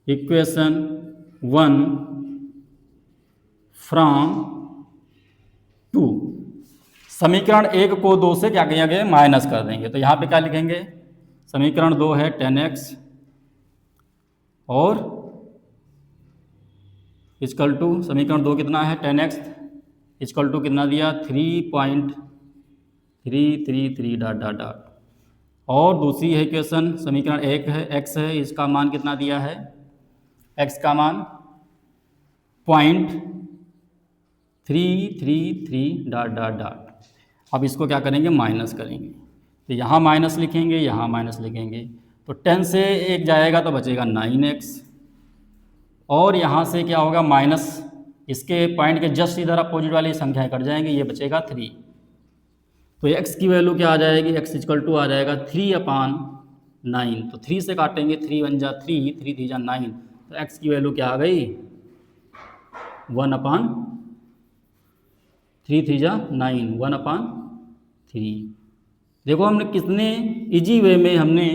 इक्वेशन 1 फ्रॉम 2। समीकरण 1 को 2 से क्या करेंगे, माइनस कर देंगे। तो यहाँ पे क्या लिखेंगे, समीकरण 2 है 10x और इक्वल टू, समीकरण 2 कितना है 10x इक्वल टू कितना दिया 3.333 डॉट डॉट डॉट। और दूसरी है इक्वेशन समीकरण 1 है x है, इसका मान कितना दिया है, x का मान 0.333 डॉट डॉट डॉट। अब इसको क्या करेंगे, माइनस करेंगे। तो यहाँ माइनस लिखेंगे, यहाँ माइनस लिखेंगे। तो 10 से 1 जाएगा तो बचेगा 9x, और यहाँ से क्या होगा माइनस, इसके पॉइंट के जस्ट इधर अपोजिट वाली संख्याएं कट जाएंगी, ये बचेगा 3। तो x की वैल्यू क्या आ जाएगी, x इक्वल टू आ जाएगा 3/9। तो 3 से काटेंगे, 3 1 जा 3, 3 3 जा 9। तो x की वैल्यू क्या आ गई 1/3 3 जा 9, 1/3। देखो हमने कितने इजी वे में हमने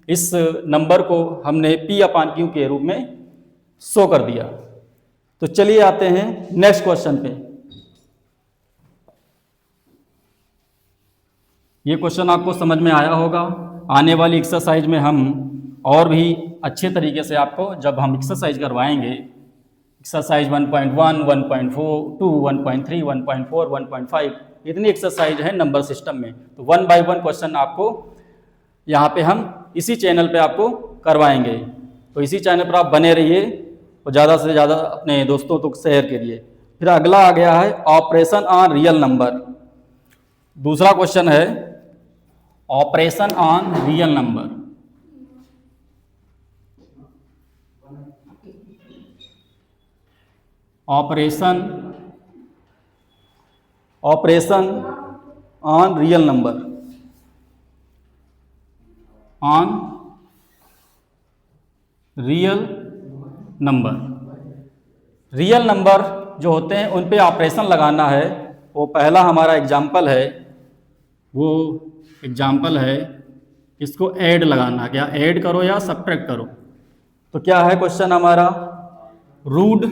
इस नंबर को हमने p/q के रूप में शो कर दिया। तो चलिए आते हैं नेक्स्ट क्वेश्चन पे। ये क्वेश्चन आपको समझ में आया होगा। आने वाली एक्सरसाइज में हम और भी अच्छे तरीके से आपको जब हम एक्सरसाइज करवाएंगे, एक्सरसाइज 1.1, 1.2, 1.3, 1.4, 1.5, इतनी एक्सरसाइज है नंबर सिस्टम में। तो 1 बाय 1 क्वेश्चन आपको यहाँ पे हम इसी चैनल पे आपको करवाएंगे। तो इसी चैनल पर आप बने रहिए और ज़्यादा से ज़्यादा अपने दोस्तों तक शेयर करिए। फिर अगला आ गया है ऑपरेशन ऑन रियल नंबर। दूसरा क्वेश्चन है operation on real number. Operation on real number, on real number. Real number जो होते हैं उन पे ऑपरेशन लगाना है। वो पहला हमारा एग्जाम्पल है, वो एग्जाम्पल है इसको ऐड लगाना। क्या ऐड करो या सब्ट्रैक्ट करो। तो क्या है क्वेश्चन हमारा, root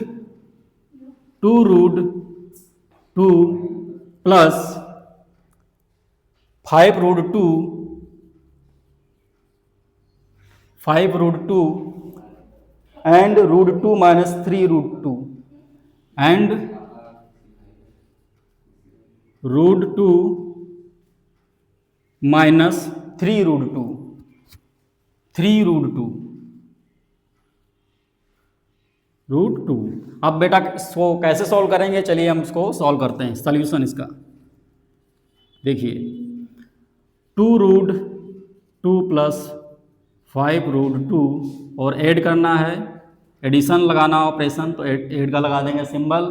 2√2 plus 5√2 and √2 minus 3√2 and √2 minus 3√2 √2। अब बेटा इसको कैसे सॉल्व करेंगे, चलिए हम इसको सॉल्व करते हैं। सॉल्यूशन इसका देखिए, 2√2 प्लस 5√2 और ऐड करना है, एडिशन लगाना ऑपरेशन, तो ऐड का लगा देंगे सिंबल,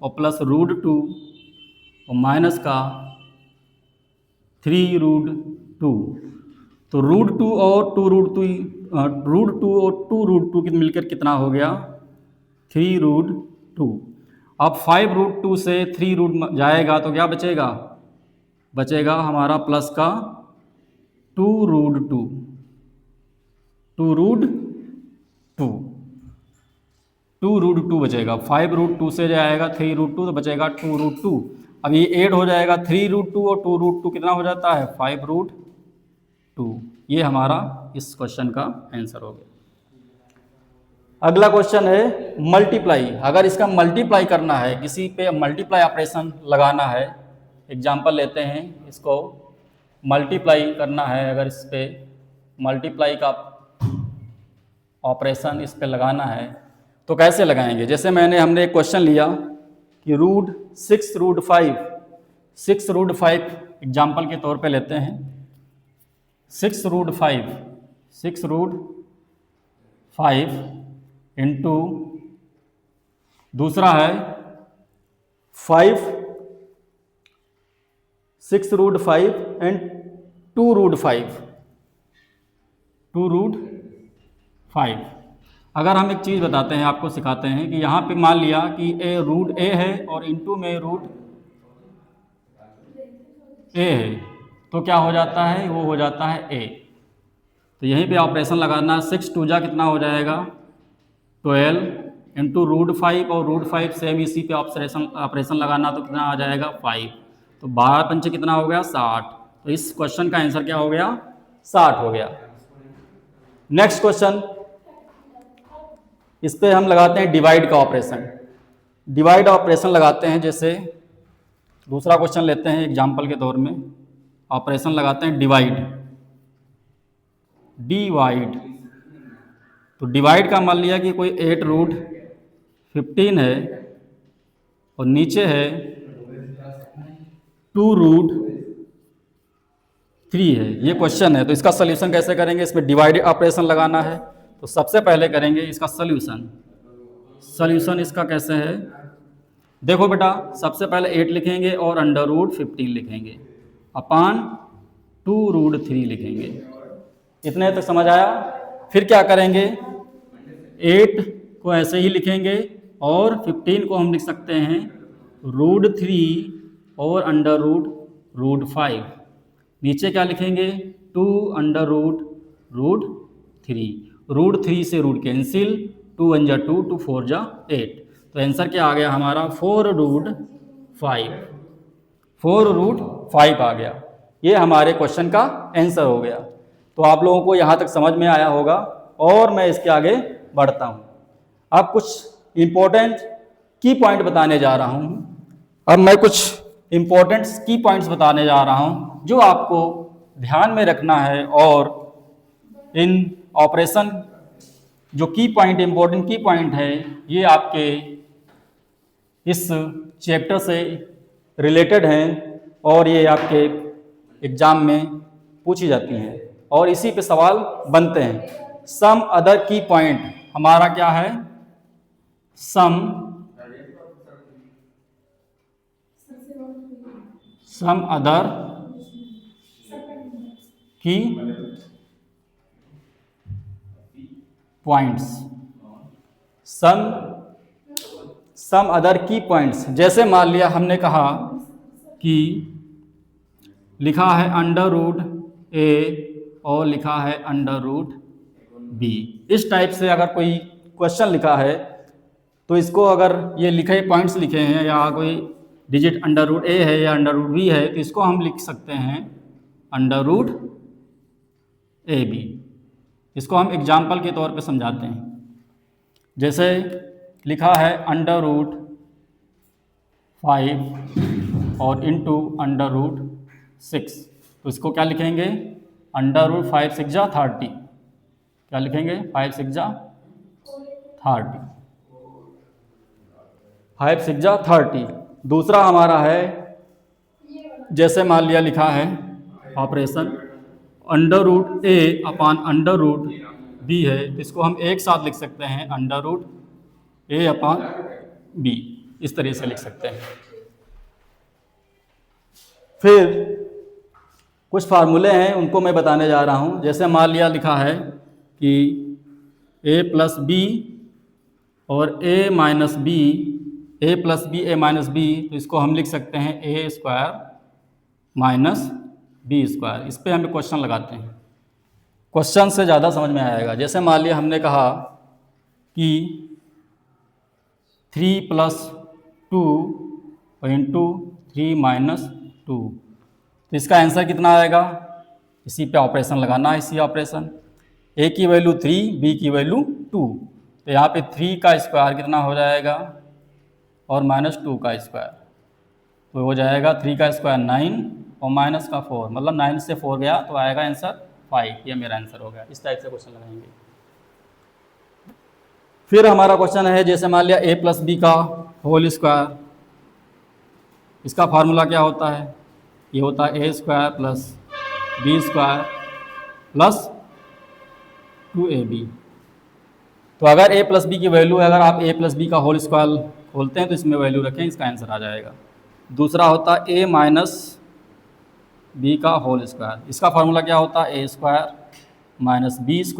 और प्लस √2 और माइनस का 3√2। तो √2 और 2√2 मिलकर कितना हो गया 3√2। अब 5√2 से 3 जाएगा तो क्या बचेगा, बचेगा हमारा प्लस का 2√2 बचेगा। 5√2 से जाएगा 3√2 तो बचेगा 2√2। अब ये ऐड हो जाएगा 3√2 और 2√2 कितना हो जाता है 5√2। ये हमारा इस क्वेश्चन का आंसर हो गया। अगला क्वेश्चन है मल्टीप्लाई। अगर इसका मल्टीप्लाई करना है, किसी पे मल्टीप्लाई ऑपरेशन लगाना है, एग्जांपल लेते हैं, इसको मल्टीप्लाई करना है, अगर इस पे मल्टीप्लाई का ऑपरेशन इस पे लगाना है तो कैसे लगाएंगे। जैसे हमने एक क्वेश्चन लिया कि √6√5 एग्जाम्पल के तौर पे लेते हैं। 6√5 इंटू दूसरा है 6√5 एंड 2√5। अगर हम एक चीज़ बताते हैं, आपको सिखाते हैं कि यहाँ पे मान लिया कि √a है और इंटू में √a है, तो क्या हो जाता है, वो हो जाता है a। तो यहीं पे ऑपरेशन लगाना, 6 2 जा कितना हो जाएगा 12 इंटू √5 और √5 सेम इसी पे ऑपरेशन लगाना, तो कितना आ जाएगा 5। तो 12 पंचे कितना हो गया 60। तो इस क्वेश्चन का आंसर क्या हो गया 60 हो गया। नेक्स्ट क्वेश्चन, इस पे हम लगाते हैं डिवाइड का ऑपरेशन। डिवाइड ऑपरेशन लगाते हैं, जैसे दूसरा क्वेश्चन लेते हैं एग्जाम्पल के तौर में। ऑपरेशन लगाते हैं डिवाइड। तो डिवाइड का मान लिया कि कोई 8√15 है और नीचे है 2√3 है, ये क्वेश्चन है। तो इसका सोल्यूशन कैसे करेंगे, इसमें डिवाइड ऑपरेशन लगाना है। तो सबसे पहले करेंगे इसका सोल्यूशन इसका कैसे है, देखो बेटा, सबसे पहले 8 लिखेंगे और √15 लिखेंगे अपान 2√3 लिखेंगे। इतने तक समझ आया। फिर क्या करेंगे, 8 को ऐसे ही लिखेंगे और 15 को हम लिख सकते हैं √3 और √5। नीचे क्या लिखेंगे 2√√3। √3 से रूट कैंसिल, 2 1 जा 2, 2 4 जा 8। तो आंसर क्या आ गया हमारा 4√5 आ गया। ये हमारे क्वेश्चन का आंसर हो गया। तो आप लोगों को यहाँ तक समझ में आया होगा और मैं इसके आगे बढ़ता हूँ। अब कुछ इम्पोर्टेंट की पॉइंट बताने जा रहा हूँ। अब मैं कुछ इम्पोर्टेंट की पॉइंट्स बताने जा रहा हूँ जो आपको ध्यान में रखना है, और इन ऑपरेशन जो की पॉइंट इम्पोर्टेंट की पॉइंट है ये आपके इस चैप्टर से रिलेटेड हैं और ये आपके एग्जाम में पूछी जाती हैं और इसी पे सवाल बनते हैं। सम अदर की पॉइंट हमारा क्या है, सम अदर की पॉइंट्स, सम अदर की पॉइंट्स। जैसे मान लिया हमने कहा कि लिखा है √a और लिखा है √b। इस टाइप से अगर कोई क्वेश्चन लिखा है तो इसको अगर ये लिखे पॉइंट्स लिखे हैं या कोई डिजिट √a है या √b है तो इसको हम लिख सकते हैं √ab। इसको हम एग्जाम्पल के तौर पे समझाते हैं। जैसे लिखा है √5 और इंटू √6, तो इसको क्या लिखेंगे √5 6 जा 30। क्या लिखेंगे 5 6 जा 30, 5 6 जा 30। दूसरा हमारा है, जैसे मान लिया लिखा है ऑपरेशन √a अपान √b है, तो इसको हम एक साथ लिख सकते हैं √a अपान b, इस तरह से लिख सकते हैं। फिर कुछ फार्मूले हैं उनको मैं बताने जा रहा हूँ। जैसे मान लिया लिखा है कि a + b और a - b, a + b a - b, तो इसको हम लिख सकते हैं a² - b²। इस पे हम क्वेश्चन लगाते हैं, क्वेश्चन से ज़्यादा समझ में आएगा। जैसे मान लिया हमने कहा कि 3 + 2 इंटू 3 - 2, तो इसका आंसर कितना आएगा, इसी पे ऑपरेशन लगाना है। इसी ऑपरेशन a की वैल्यू 3, b की वैल्यू 2, तो यहाँ पे 3 का स्क्वायर कितना हो जाएगा और -2 का स्क्वायर, तो हो जाएगा 3 का स्क्वायर 9 और माइनस का 4, मतलब 9 से 4 गया तो आएगा आंसर 5। ये मेरा आंसर हो गया। इस टाइप से क्वेश्चन लगाएंगे। फिर हमारा क्वेश्चन है, जैसे मान लिया a + b का होल स्क्वायर, इसका फार्मूला क्या होता है, ये होता है a² + b² + 2ab। तो अगर a + b की वैल्यू, अगर आप a + b का होल स्क्वायर खोलते हैं तो इसमें वैल्यू रखें, इसका आंसर आ जाएगा। दूसरा होता है a - b का होल स्क्वायर, इसका फार्मूला क्या होता है a² - b² -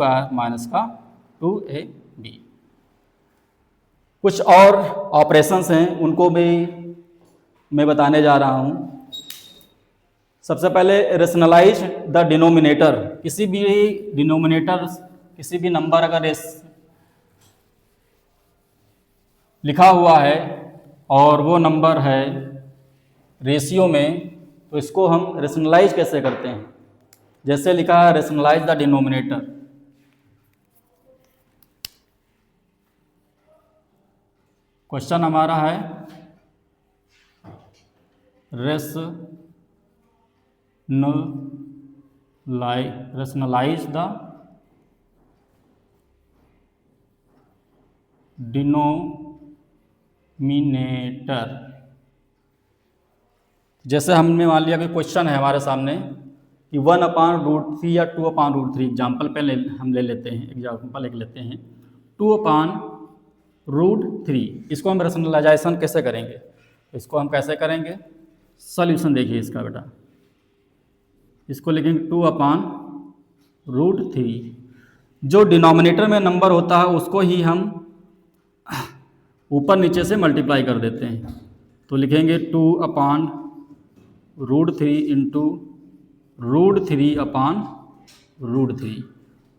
2ab। कुछ और ऑपरेशंस हैं उनको भी मैं बताने जा रहा हूँ। सबसे पहले रेशनलाइज द डिनोमिनेटर। किसी भी डिनोमिनेटर, किसी भी नंबर अगर लिखा हुआ है और वो नंबर है रेशियो में, तो इसको हम रेशनलाइज कैसे करते हैं। जैसे लिखा है रेशनलाइज द डिनोमिनेटर, क्वेश्चन हमारा है रेशनलाइज द डिनोमिनेटर। जैसे हमने मान लिया कि क्वेश्चन है हमारे सामने कि 1/√3 या 2/√3, एग्जाम्पल पे हम ले लेते हैं, एग्जाम्पल एक लेते हैं 2/√3। इसको हम रेशनलाइजेशन कैसे करेंगे, इसको हम कैसे करेंगे, सॉल्यूशन देखिए इसका बेटा। इसको लिखेंगे 2/√3। जो डिनोमिनेटर में नंबर होता है उसको ही हम ऊपर नीचे से मल्टीप्लाई कर देते हैं, तो लिखेंगे 2/√3 इंटू √3/√3।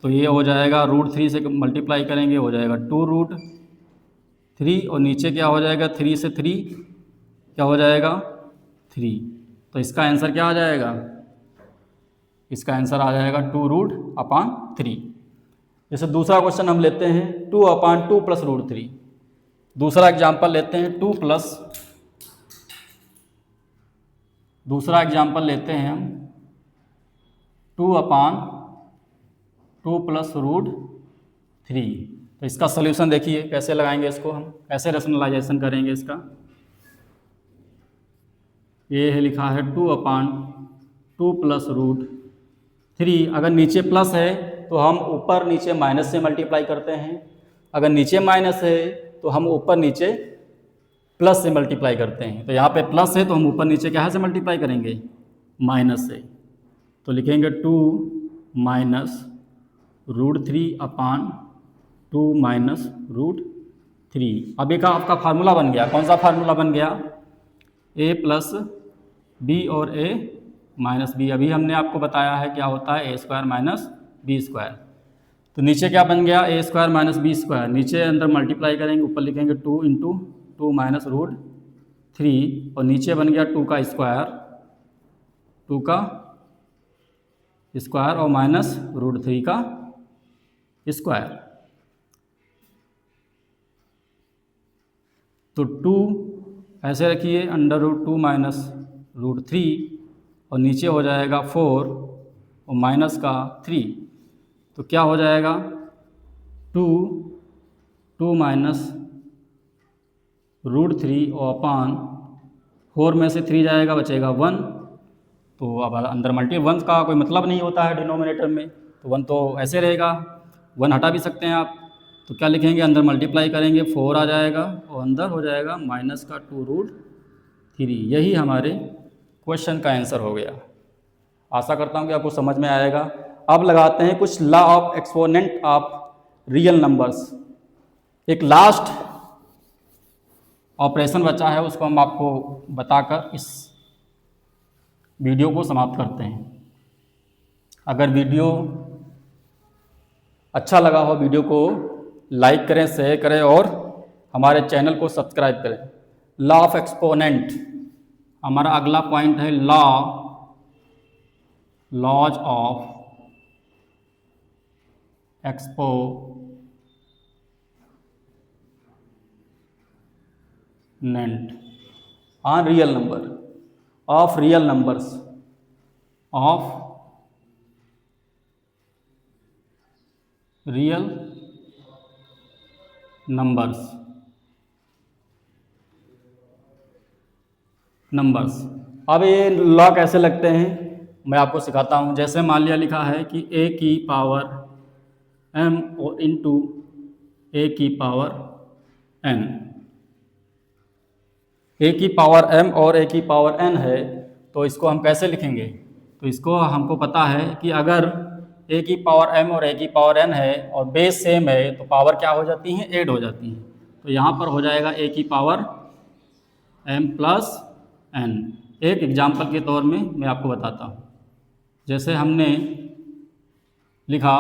तो ये हो जाएगा √3 से मल्टीप्लाई करेंगे हो जाएगा 2√3, और नीचे क्या हो जाएगा 3 से 3 क्या हो जाएगा 3। तो इसका आंसर क्या आ जाएगा, इसका आंसर आ जाएगा 2√3। जैसे दूसरा क्वेश्चन हम लेते हैं 2/2 + √3। दूसरा एग्जाम्पल लेते हैं दूसरा एग्जाम्पल लेते हैं हम 2/2 + √3। तो इसका सॉल्यूशन देखिए कैसे लगाएंगे, इसको हम कैसे रेशनलाइजेशन करेंगे इसका। ये है लिखा है 2/2 + √3। अगर नीचे प्लस है तो हम ऊपर नीचे माइनस से मल्टीप्लाई करते हैं, अगर नीचे माइनस है तो हम ऊपर नीचे प्लस से मल्टीप्लाई करते हैं। तो यहाँ पे प्लस है तो हम ऊपर नीचे क्या से मल्टीप्लाई करेंगे, माइनस से। तो लिखेंगे 2 - √3/2 - √3। अब एक आपका फार्मूला बन गया, कौन सा फार्मूला बन गया, a + b और a - b। अभी हमने आपको बताया है क्या होता है a² - b²। तो नीचे क्या बन गया, a² - b²। नीचे अंदर मल्टीप्लाई करेंगे, ऊपर लिखेंगे 2 × 2 - √3, और नीचे बन गया 2 का स्क्वायर और माइनस √3 का स्क्वायर। तो 2 ऐसे रखिए √2 - √3, और नीचे हो जाएगा 4 और माइनस का 3। तो क्या हो जाएगा 2 -√3 और अपान 4 में से 3 जाएगा बचेगा 1। तो अब अंदर मल्टी 1 का कोई मतलब नहीं होता है डिनोमिनेटर में, तो 1 तो ऐसे रहेगा, 1 हटा भी सकते हैं आप। तो क्या लिखेंगे, अंदर मल्टीप्लाई करेंगे 4 आ जाएगा और अंदर हो जाएगा माइनस का 2√3। यही हमारे क्वेश्चन का आंसर हो गया। आशा करता हूँ कि आपको समझ में आएगा। अब लगाते हैं कुछ law of exponent of real numbers. एक लास्ट ऑपरेशन बचा है, उसको हम आपको बताकर इस वीडियो को समाप्त करते हैं। अगर वीडियो अच्छा लगा हो, वीडियो को लाइक करें, शेयर करें और हमारे चैनल को सब्सक्राइब करें। लॉ ऑफ एक्सपोनेंट हमारा अगला पॉइंट है, laws of exponent on real number of real numbers numbers. अब ये लॉ कैसे लगते हैं मैं आपको सिखाता हूँ। जैसे मान लिया लिखा है कि a की पावर m और इंटू a की पावर n। a की पावर m और a की पावर n है, तो इसको हम कैसे लिखेंगे। तो इसको हमको पता है कि अगर a की पावर m और a की पावर n है और बेस सेम है तो पावर क्या हो जाती हैं, ऐड हो जाती हैं। तो यहाँ पर हो जाएगा a की पावर m + n। एक एग्जाम्पल के तौर में मैं आपको बताता हूँ। जैसे हमने लिखा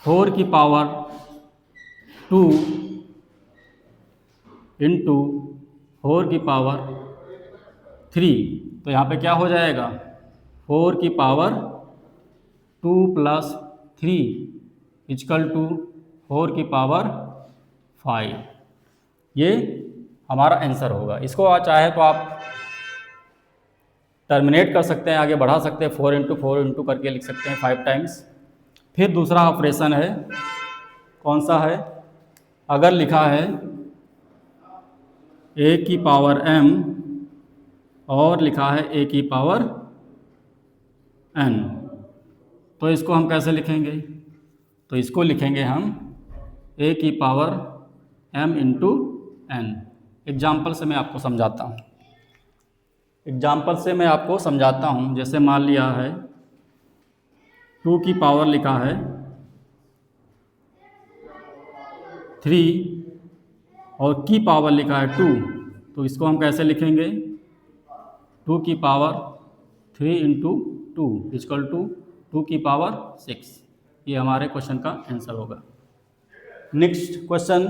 4 की पावर 2 इंटू 4 की पावर 3। तो यहाँ पे क्या हो जाएगा, 4 की पावर 2 + 3 इक्वल टू 4 की पावर 5। ये हमारा आंसर होगा। इसको चाहे तो आप टर्मिनेट कर सकते हैं, आगे बढ़ा सकते हैं, 4 × 4 × करके लिख सकते हैं 5 टाइम्स। फिर दूसरा ऑपरेशन है, कौन सा है, अगर लिखा है a की पावर m और लिखा है a की पावर n, तो इसको हम कैसे लिखेंगे, तो इसको लिखेंगे हम a की पावर m × n। एग्जाम्पल से मैं आपको समझाता हूँ, जैसे मान लिया है 2 की पावर लिखा है 3 और की पावर लिखा है 2, तो इसको हम कैसे लिखेंगे, 2 की पावर 3 × 2 इक्वल टू 2 की पावर 6। ये हमारे क्वेश्चन का आंसर होगा। नेक्स्ट क्वेश्चन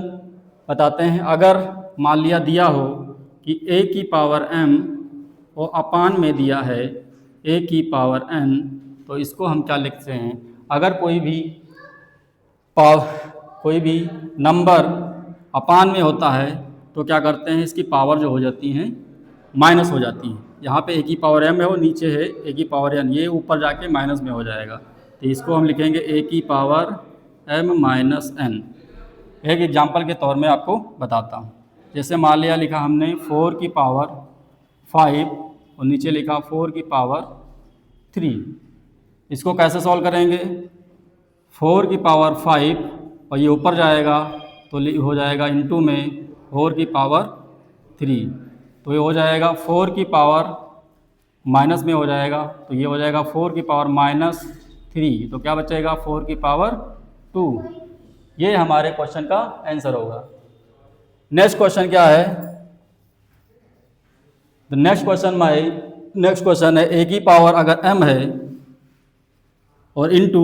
बताते हैं, अगर मान लिया दिया हो कि a की पावर m और अपान में दिया है a की पावर n, तो इसको हम क्या लिखते हैं, अगर कोई भी नंबर अपान में होता है तो क्या करते हैं, इसकी पावर जो हो जाती हैं माइनस हो जाती हैं। यहाँ पे a की पावर m है और नीचे है a की पावर n, ये ऊपर जाके माइनस में हो जाएगा, तो इसको हम लिखेंगे a की पावर m - n। एक एग्जांपल के तौर में आपको बताता हूँ, जैसे मान लिया लिखा हमने 4 की पावर 5 और नीचे लिखा 4 की पावर 3। इसको कैसे सॉल्व करेंगे, 4 की पावर 5 और ये ऊपर जाएगा तो हो जाएगा इंटू में 4 की पावर 3, तो ये हो जाएगा 4 की पावर माइनस में हो जाएगा, तो ये हो जाएगा 4 की पावर -3, तो क्या बचेगा 4 की पावर 2। ये हमारे क्वेश्चन का आंसर होगा। नेक्स्ट क्वेश्चन क्या है, द नेक्स्ट क्वेश्चन है a की पावर अगर m है और इंटू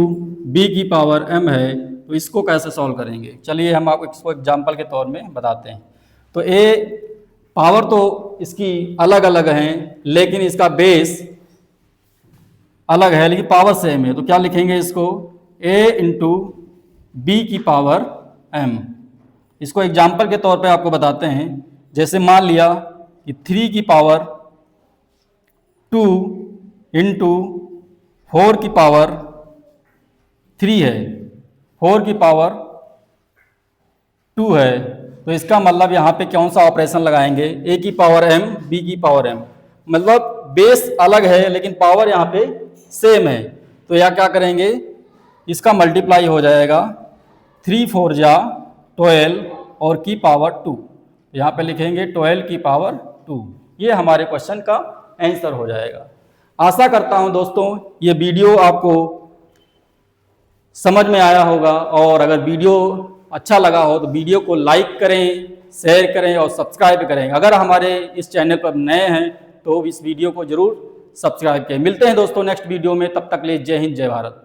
b की पावर m है, तो इसको कैसे सॉल्व करेंगे। चलिए हम आपको इसको एग्जाम्पल के तौर में बताते हैं। तो पावर तो इसकी अलग अलग हैं, लेकिन इसका बेस अलग है, लेकिन पावर सेम है, तो क्या लिखेंगे इसको, a × b की पावर m। इसको एग्जाम्पल के तौर पे आपको बताते हैं, जैसे मान लिया कि 3 की पावर 2 × 4 की पावर 3 है, 4 की पावर 2 है, तो इसका मतलब यहाँ पे कौन सा ऑपरेशन लगाएंगे, a की पावर m b की पावर m, मतलब बेस अलग है लेकिन पावर यहाँ पे सेम है, तो यह क्या करेंगे, इसका मल्टीप्लाई हो जाएगा 3 4 जा 12 और की पावर 2, यहाँ पे लिखेंगे 12 की पावर 2। ये हमारे क्वेश्चन का आंसर हो जाएगा। आशा करता हूँ दोस्तों ये वीडियो आपको समझ में आया होगा, और अगर वीडियो अच्छा लगा हो तो वीडियो को लाइक करें, शेयर करें और सब्सक्राइब करें। अगर हमारे इस चैनल पर नए हैं तो इस वीडियो को जरूर सब्सक्राइब करें। मिलते हैं दोस्तों नेक्स्ट वीडियो में, तब तक के लिए जय हिंद जय भारत।